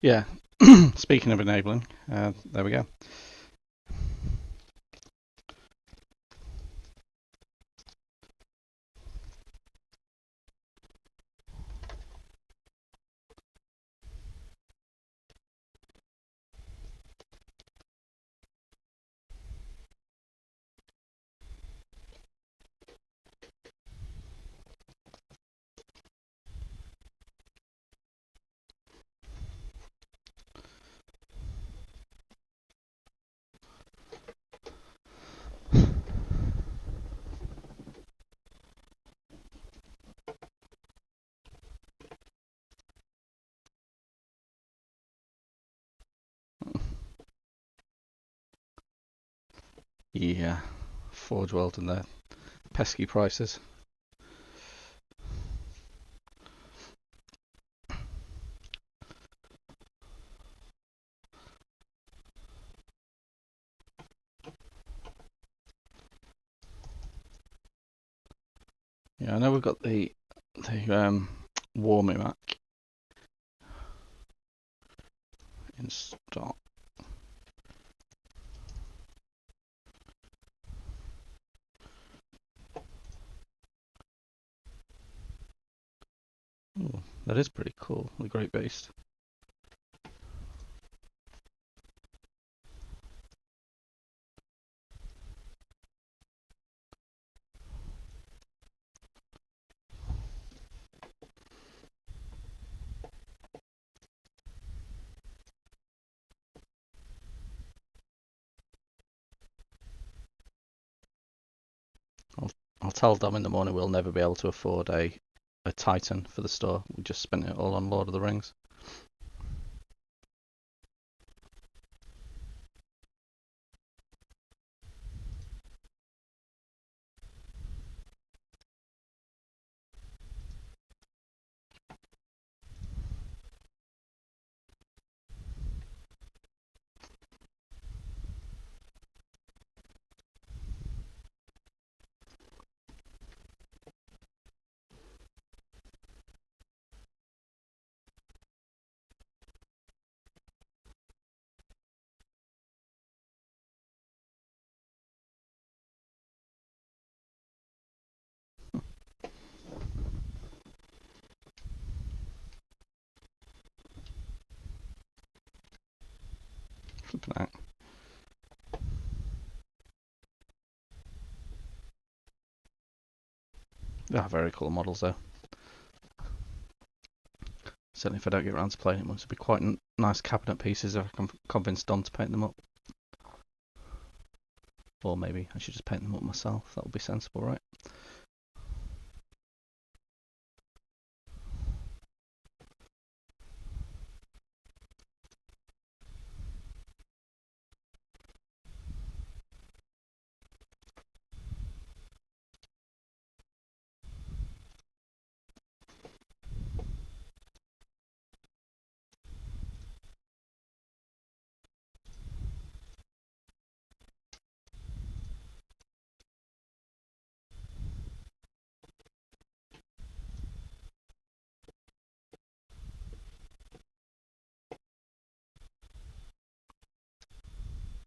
Yeah. Speaking of enabling, there we go. Yeah. Forge World and their pesky prices. Yeah, I know we've got the Warmy Mac in stock. Ooh, that is pretty cool. The Great Beast. I'll tell Dom in the morning we'll never be able to afford a Titan for the store. We just spent it all on Lord of the Rings. Flipping out. They are very cool models though. Certainly if I don't get around to playing it once, it'd be quite nice cabinet pieces if I can convince Don to paint them up. Or maybe I should just paint them up myself. That would be sensible, right?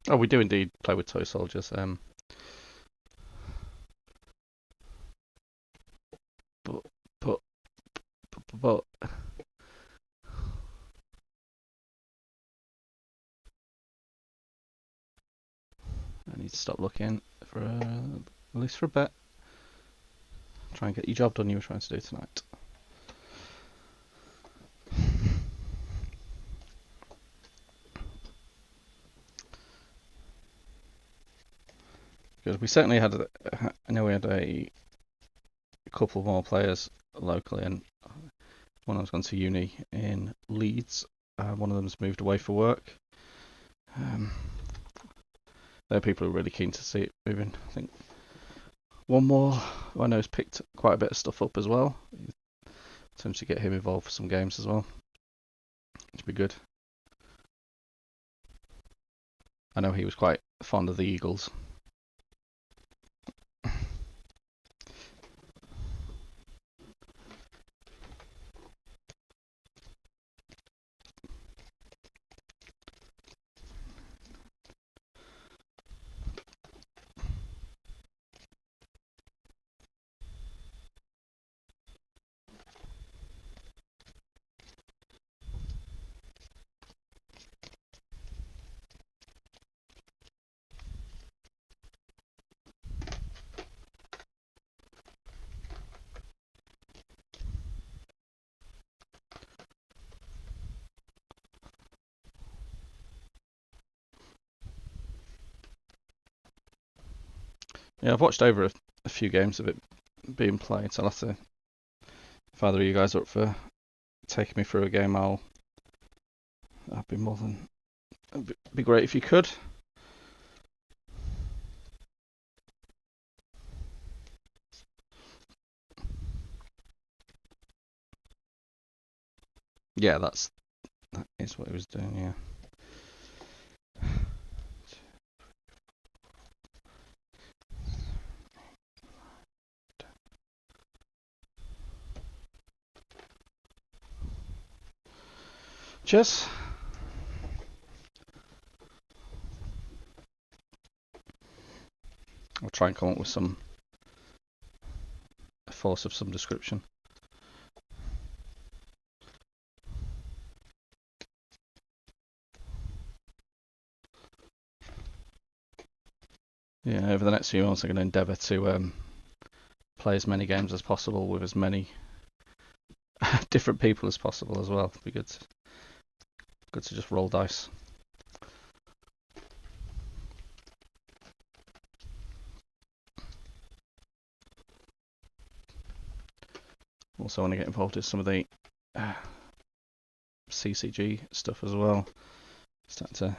Oh, we do indeed play with toy soldiers. But, but, but, I need to stop looking for at least for a bit. Try and get your job done you were trying to do tonight. Because we certainly had, I know we had a couple more players locally, and one of them's gone to uni in Leeds. One of them's moved away for work. They're people who are really keen to see it moving. I think one more who I know has picked quite a bit of stuff up as well. Potentially get him involved for some games as well, which would be good. I know he was quite fond of the Eagles. Yeah, I've watched over a few games of it being played, so I'll have to, if either of you guys are up for taking me through a game, I'd be more than, it'd be great if you could. Yeah, that is what he was doing, yeah. Cheers. I'll try and come up with a force of some description. Yeah, over the next few months I'm going to endeavour to play as many games as possible with as many different people as possible as well. It'd be good to just roll dice. Also want to get involved in some of the CCG stuff as well. Start to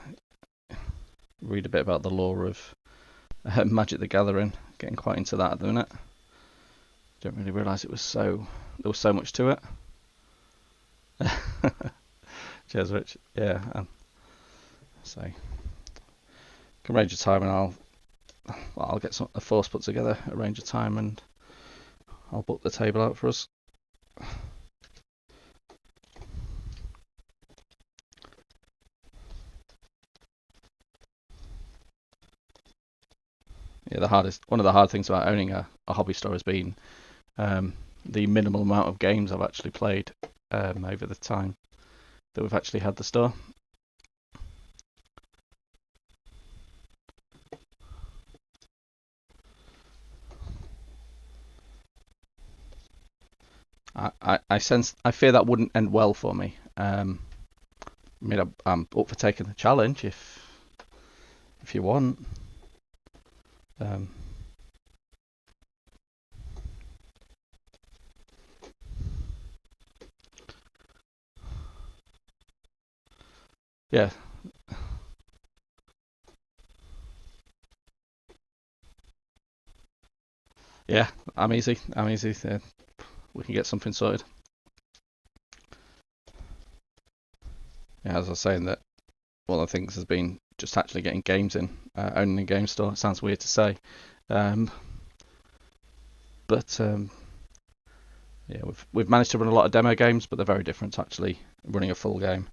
read a bit about the lore of Magic the Gathering. Getting quite into that at the minute. Don't really realise there was so much to it. Cheers, Rich. Yeah. So can arrange a time, and I'll get a force put together, arrange a time, and I'll book the table out for us. Yeah, one of the hard things about owning a hobby store has been the minimal amount of games I've actually played over the time that we've actually had the store. I fear that wouldn't end well for me. I mean, I'm up for taking the challenge if you want. Um, yeah, yeah, I'm easy. I'm easy. We can get something sorted. Yeah, as I was saying, that one of the things has been just actually getting games in, owning a game store. It sounds weird to say, um, but yeah, we've managed to run a lot of demo games, but they're very different to actually running a full game.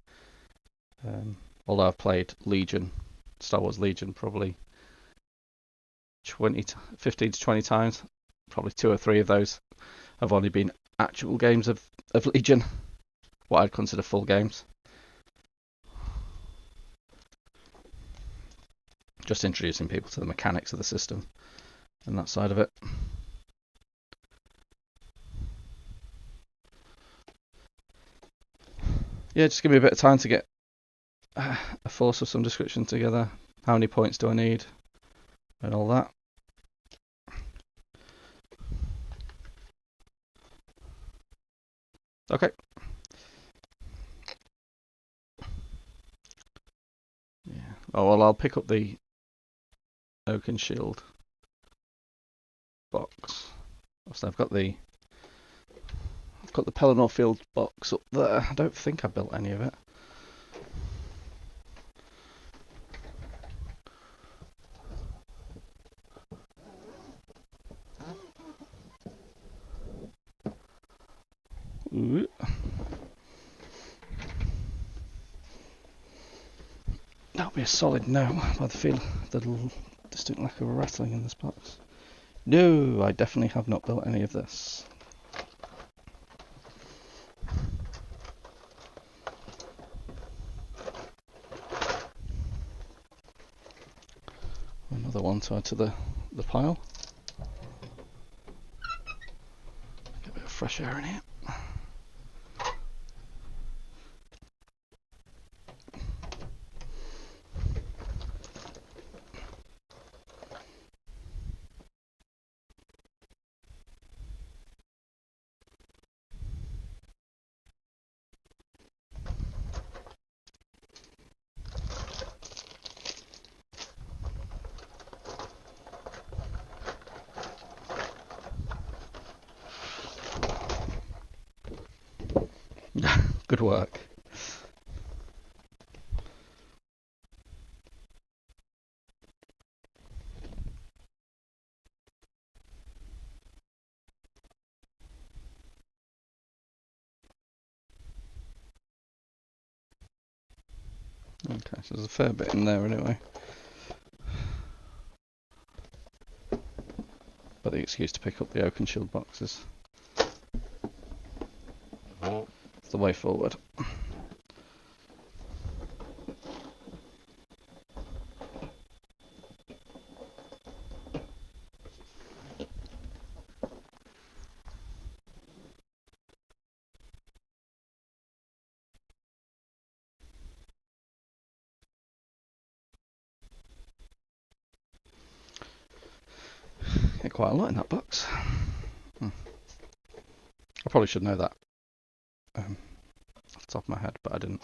Although I've played Legion, Star Wars Legion, probably 15 to 20 times. Probably 2 or 3 of those have only been actual games of Legion, what I'd consider full games. Just introducing people to the mechanics of the system and that side of it. Yeah, just give me a bit of time to get a force of some description together. How many points do I need? And all that. Okay. Yeah. Oh well, I'll pick up the Oakenshield box. So I've got the Pelennor Field box up there. I don't think I built any of it. Ooh. That'll be a solid no by the feel the distinct lack of rattling in this box. No, I definitely have not built any of this. Another one to add to the pile. Get a bit of fresh air in here. Good work. Okay, so there's a fair bit in there anyway. But the excuse to pick up the Oakenshield boxes. It's the way forward. Get quite a lot in that box. I probably should know that off the top of my head, but I didn't.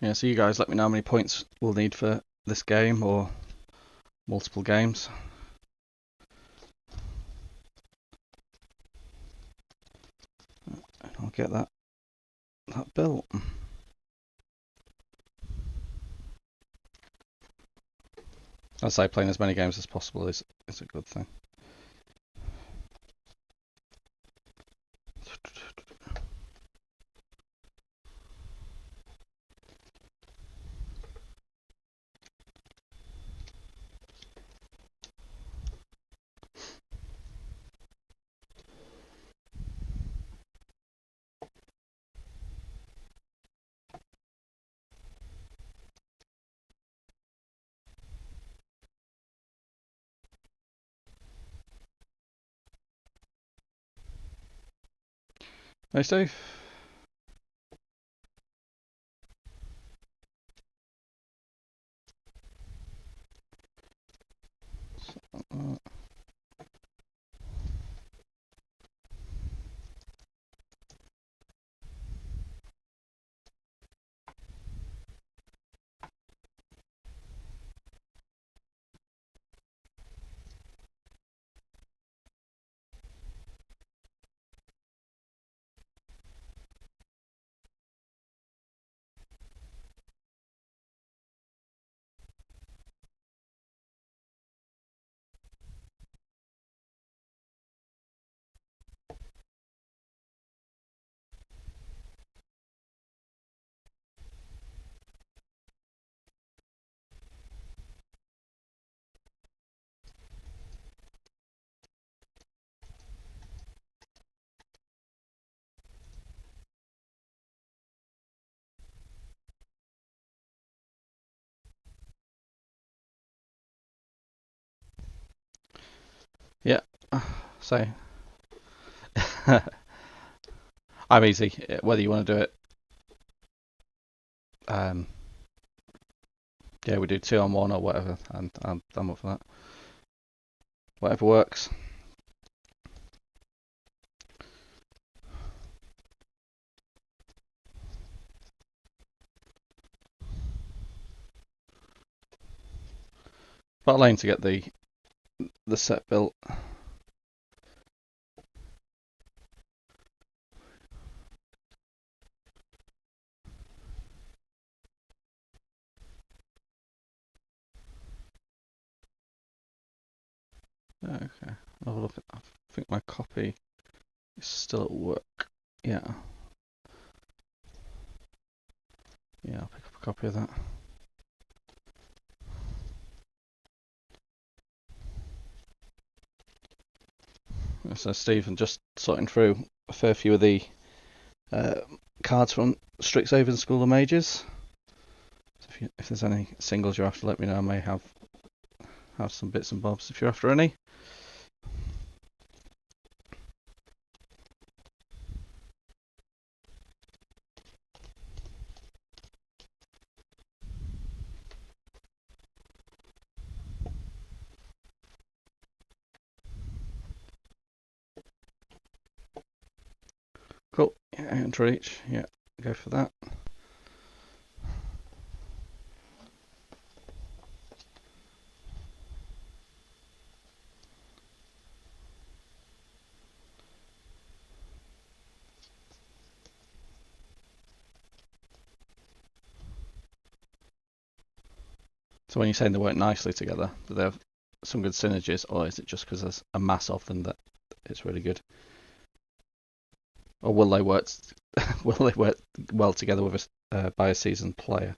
Yeah, so you guys let me know how many points we'll need for this game or multiple games. And I'll get that built. I'd say playing as many games as possible is a good thing. Hey Steve. Yeah, so I'm easy. Whether you want to do it, yeah, we do 2-on-1 or whatever, and I'm up for that. Whatever works. But lane to get the set built. Okay, I'll have a look at that. I think my copy is still at work. Yeah. Yeah, I'll pick up a copy of that. So Stephen, just sorting through a fair few of the cards from Strixhaven School of Mages. So if there's any singles you're after, let me know. I may have some bits and bobs if you're after any. Cool. Yeah, enter each. Yeah, go for that. So when you're saying they work nicely together, do they have some good synergies, or is it just because there's a mass of them that it's really good? Or will they work well together with by a seasoned player?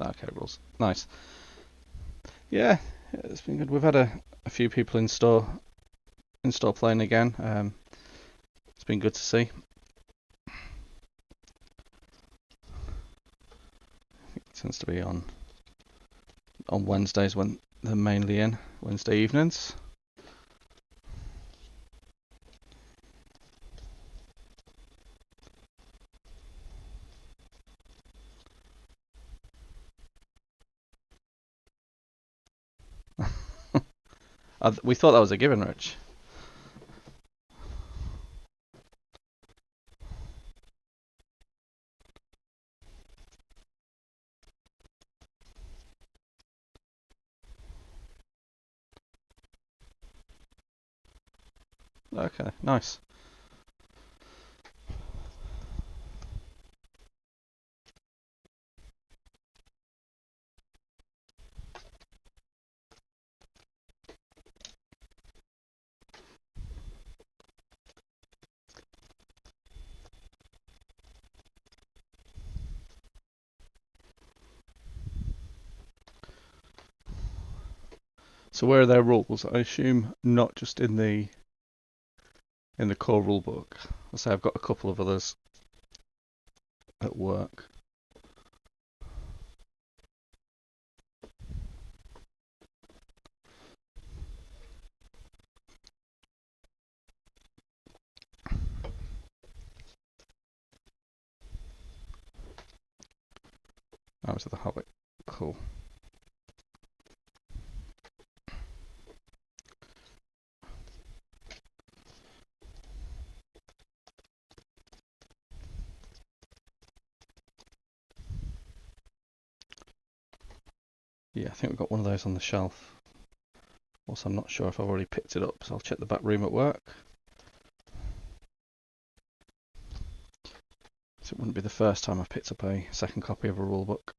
Okay, rules. Nice. Yeah, it's been good. We've had a few people in store playing again. It's been good to see. It tends to be on Wednesdays when they're mainly in, Wednesday evenings. We thought that was a given, Rich. Okay, nice. So where are their rules? I assume not just in the core rule book. I say I've got a couple of others at work. Out of the Hobbit. Cool. Yeah, I think we've got one of those on the shelf. Also, I'm not sure if I've already picked it up, so I'll check the back room at work. So it wouldn't be the first time I've picked up a second copy of a rule book.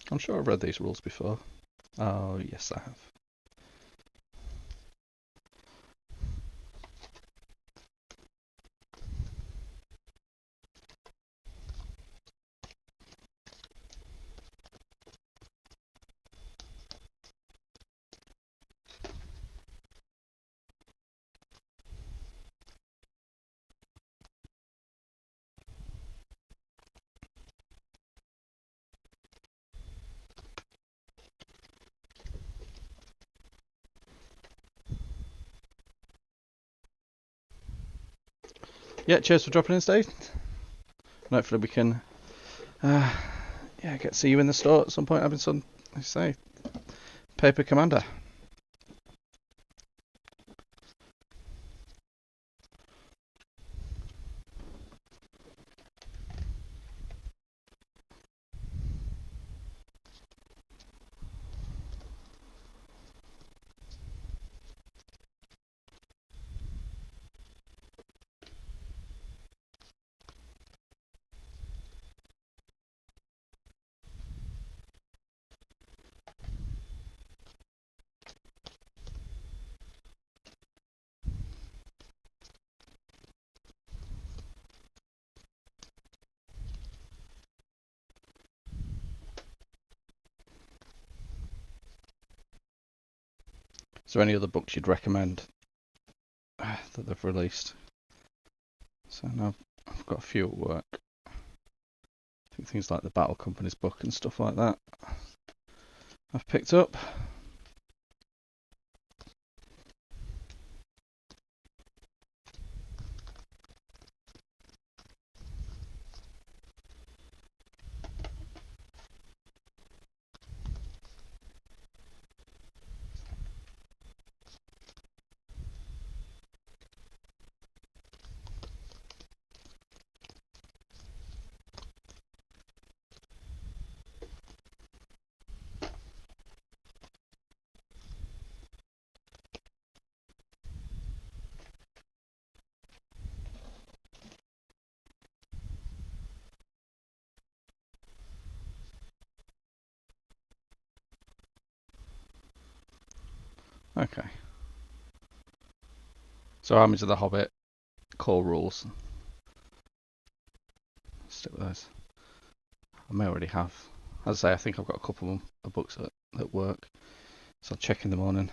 I'm sure I've read these rules before. Oh, yes, I have. Yeah, cheers for dropping in, Steve. And hopefully we can get to see you in the store at some point having some, I say, Paper Commander. Is there any other books you'd recommend that they've released? So now I've got a few at work. I think things like the Battle Company's book and stuff like that I've picked up. Okay. So Armies of the Hobbit, core rules. Stick with those. I may already have. As I say, I think I've got a couple of books at work. So I'll check in the morning.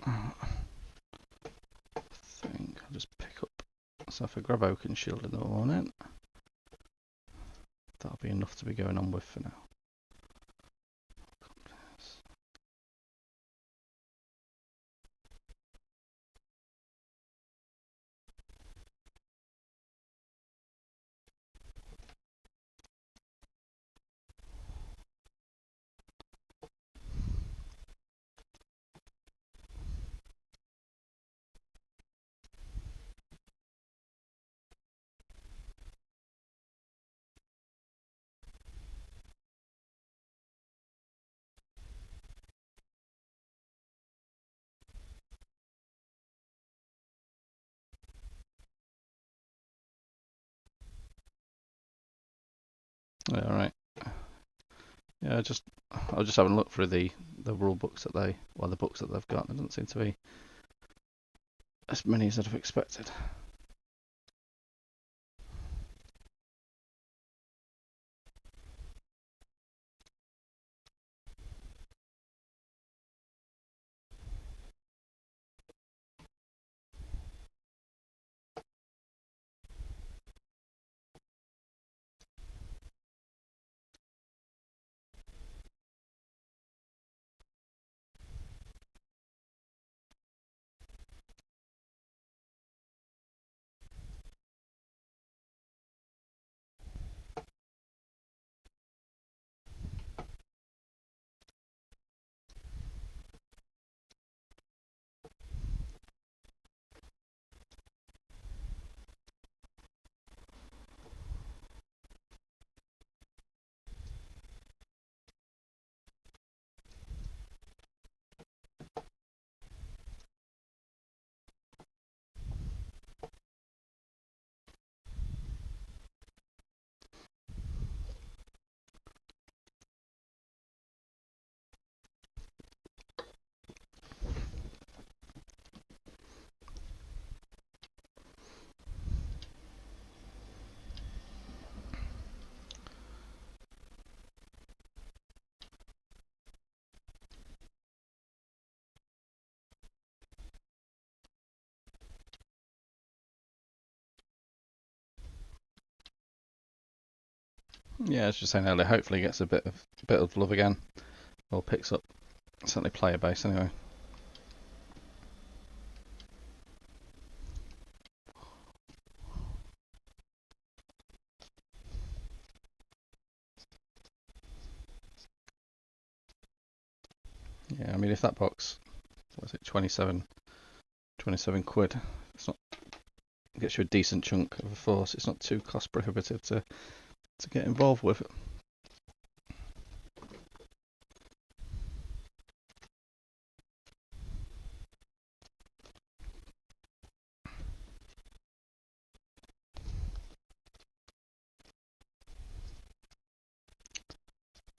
think I'll just pick up myself a grab Oaken Shield in the morning. That'll be enough to be going on with for now. Yeah, all right. Yeah, I was just having a look through the rule books that the books that they've got. There doesn't seem to be as many as I'd have expected. Yeah, as you were saying earlier, hopefully he gets a bit of love again, or picks up certainly player base anyway. Yeah, I mean if that box, what was it, 27 quid, it's not, gets you a decent chunk of a force. It's not too cost prohibitive to get involved with.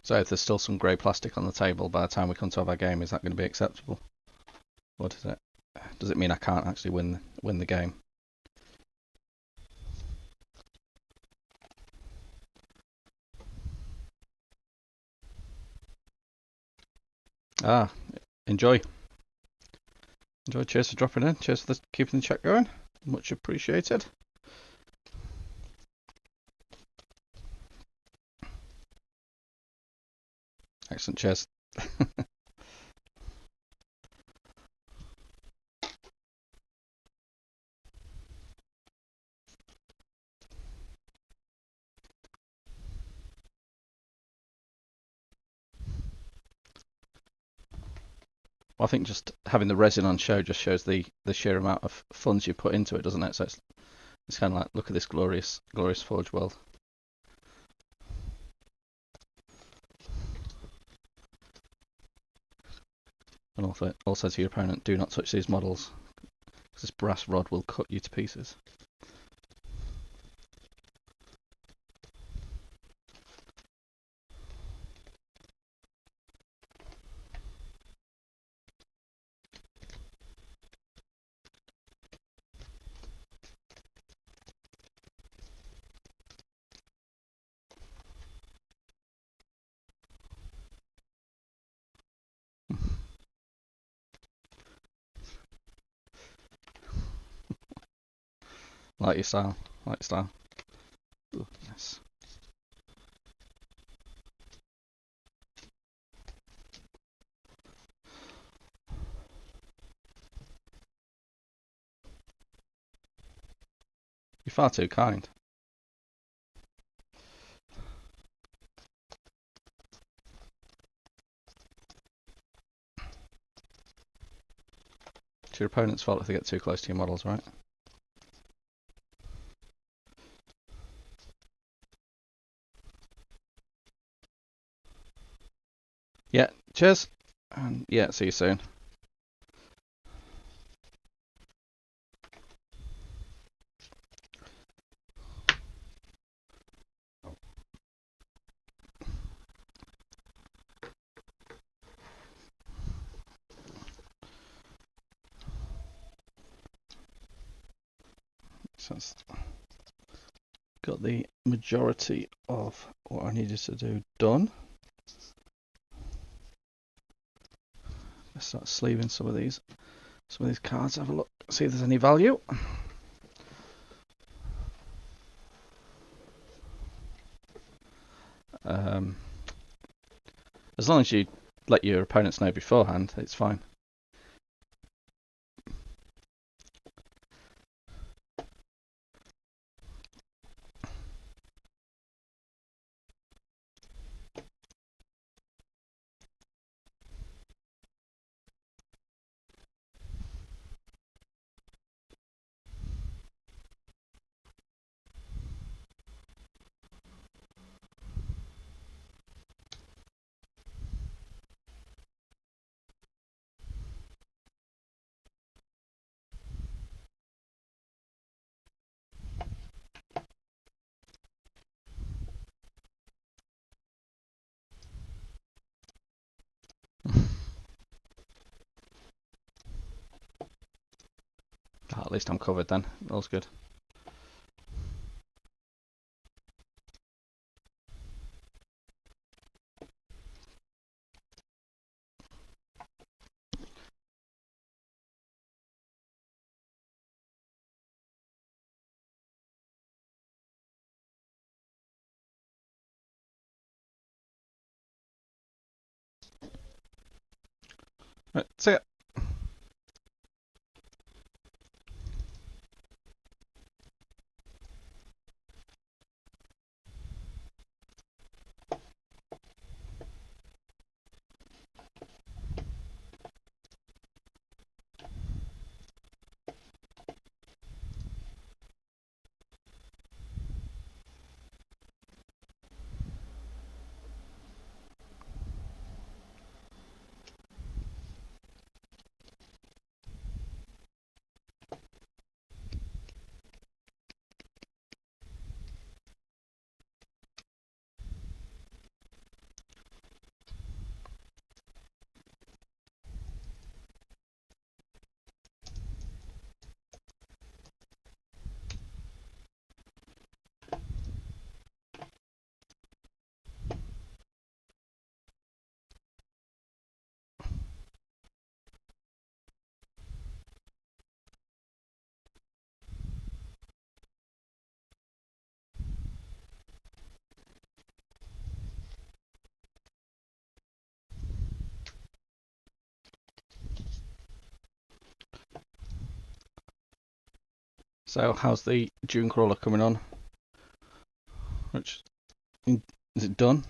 So if there's still some grey plastic on the table by the time we come to have our game, is that going to be acceptable? Or does it mean I can't actually win the game? Ah, enjoy. Cheers for dropping in. Cheers for keeping the chat going. Much appreciated. Excellent. Cheers. Well, I think just having the resin on show just shows the sheer amount of funds you put into it, doesn't it? So it's kind of like, look at this glorious Forge World. And also to your opponent, do not touch these models, because this brass rod will cut you to pieces. Like your style. Like your style. Ooh, nice. You're far too kind. It's your opponent's fault if they get too close to your models, right? Yeah, cheers. And yeah, see you soon. So that's got the majority of what I needed to do done. Let's start sleeving some of these cards. Have a look, see if there's any value. As long as you let your opponents know beforehand, it's fine. At least I'm covered then. All's good. Right, see ya. So how's the Dune Crawler coming on? Which is it done?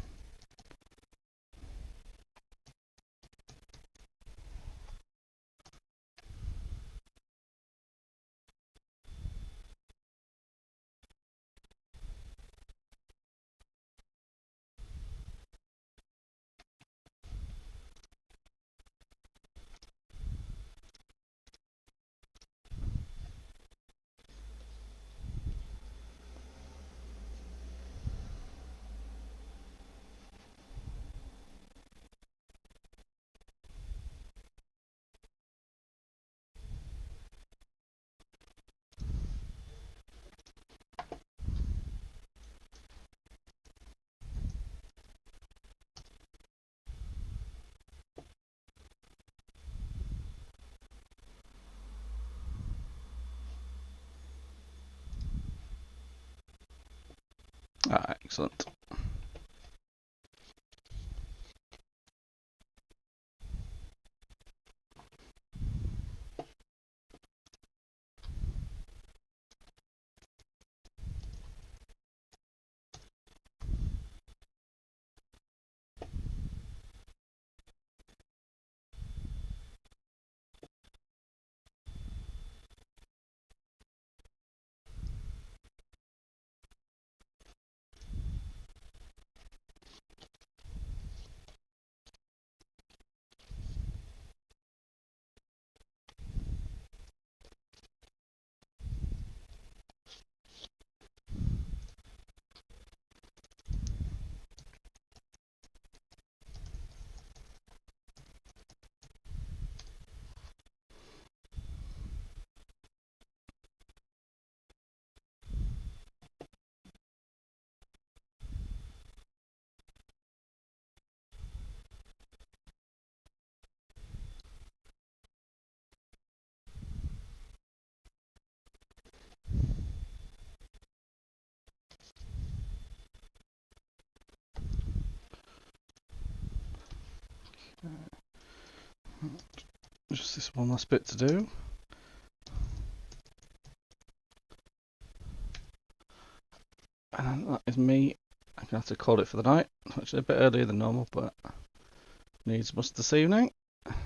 Excellent. Just this one last bit to do. And that is me. I'm going to have to call it for the night. Actually a bit earlier than normal, but needs must this evening. But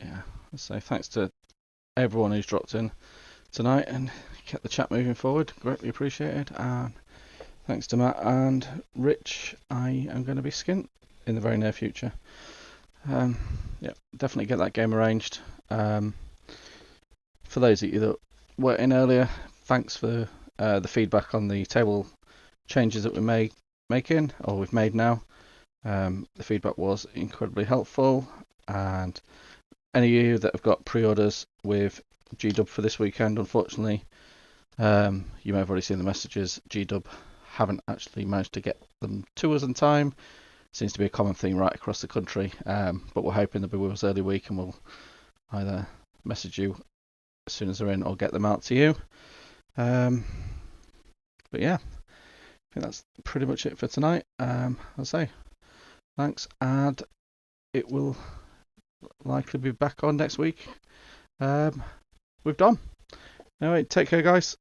yeah, so thanks to everyone who's dropped in tonight and kept the chat moving forward. Greatly appreciated. And thanks to Matt and Rich. I am going to be skint in the very near future. Yeah, definitely get that game arranged. For those of you that were in earlier, thanks for the feedback on the table changes that we're making, or we've made now. The feedback was incredibly helpful, and any of you that have got pre-orders with GDub for this weekend, unfortunately, you may have already seen the messages. GDub haven't actually managed to get them to us in time. Seems to be a common theme right across the country, but we're hoping they'll be with us early week, and we'll either message you as soon as they're in or get them out to you. But yeah, I think that's pretty much it for tonight. I'll say thanks, and it will likely be back on next week with Dom. Anyway, take care, guys.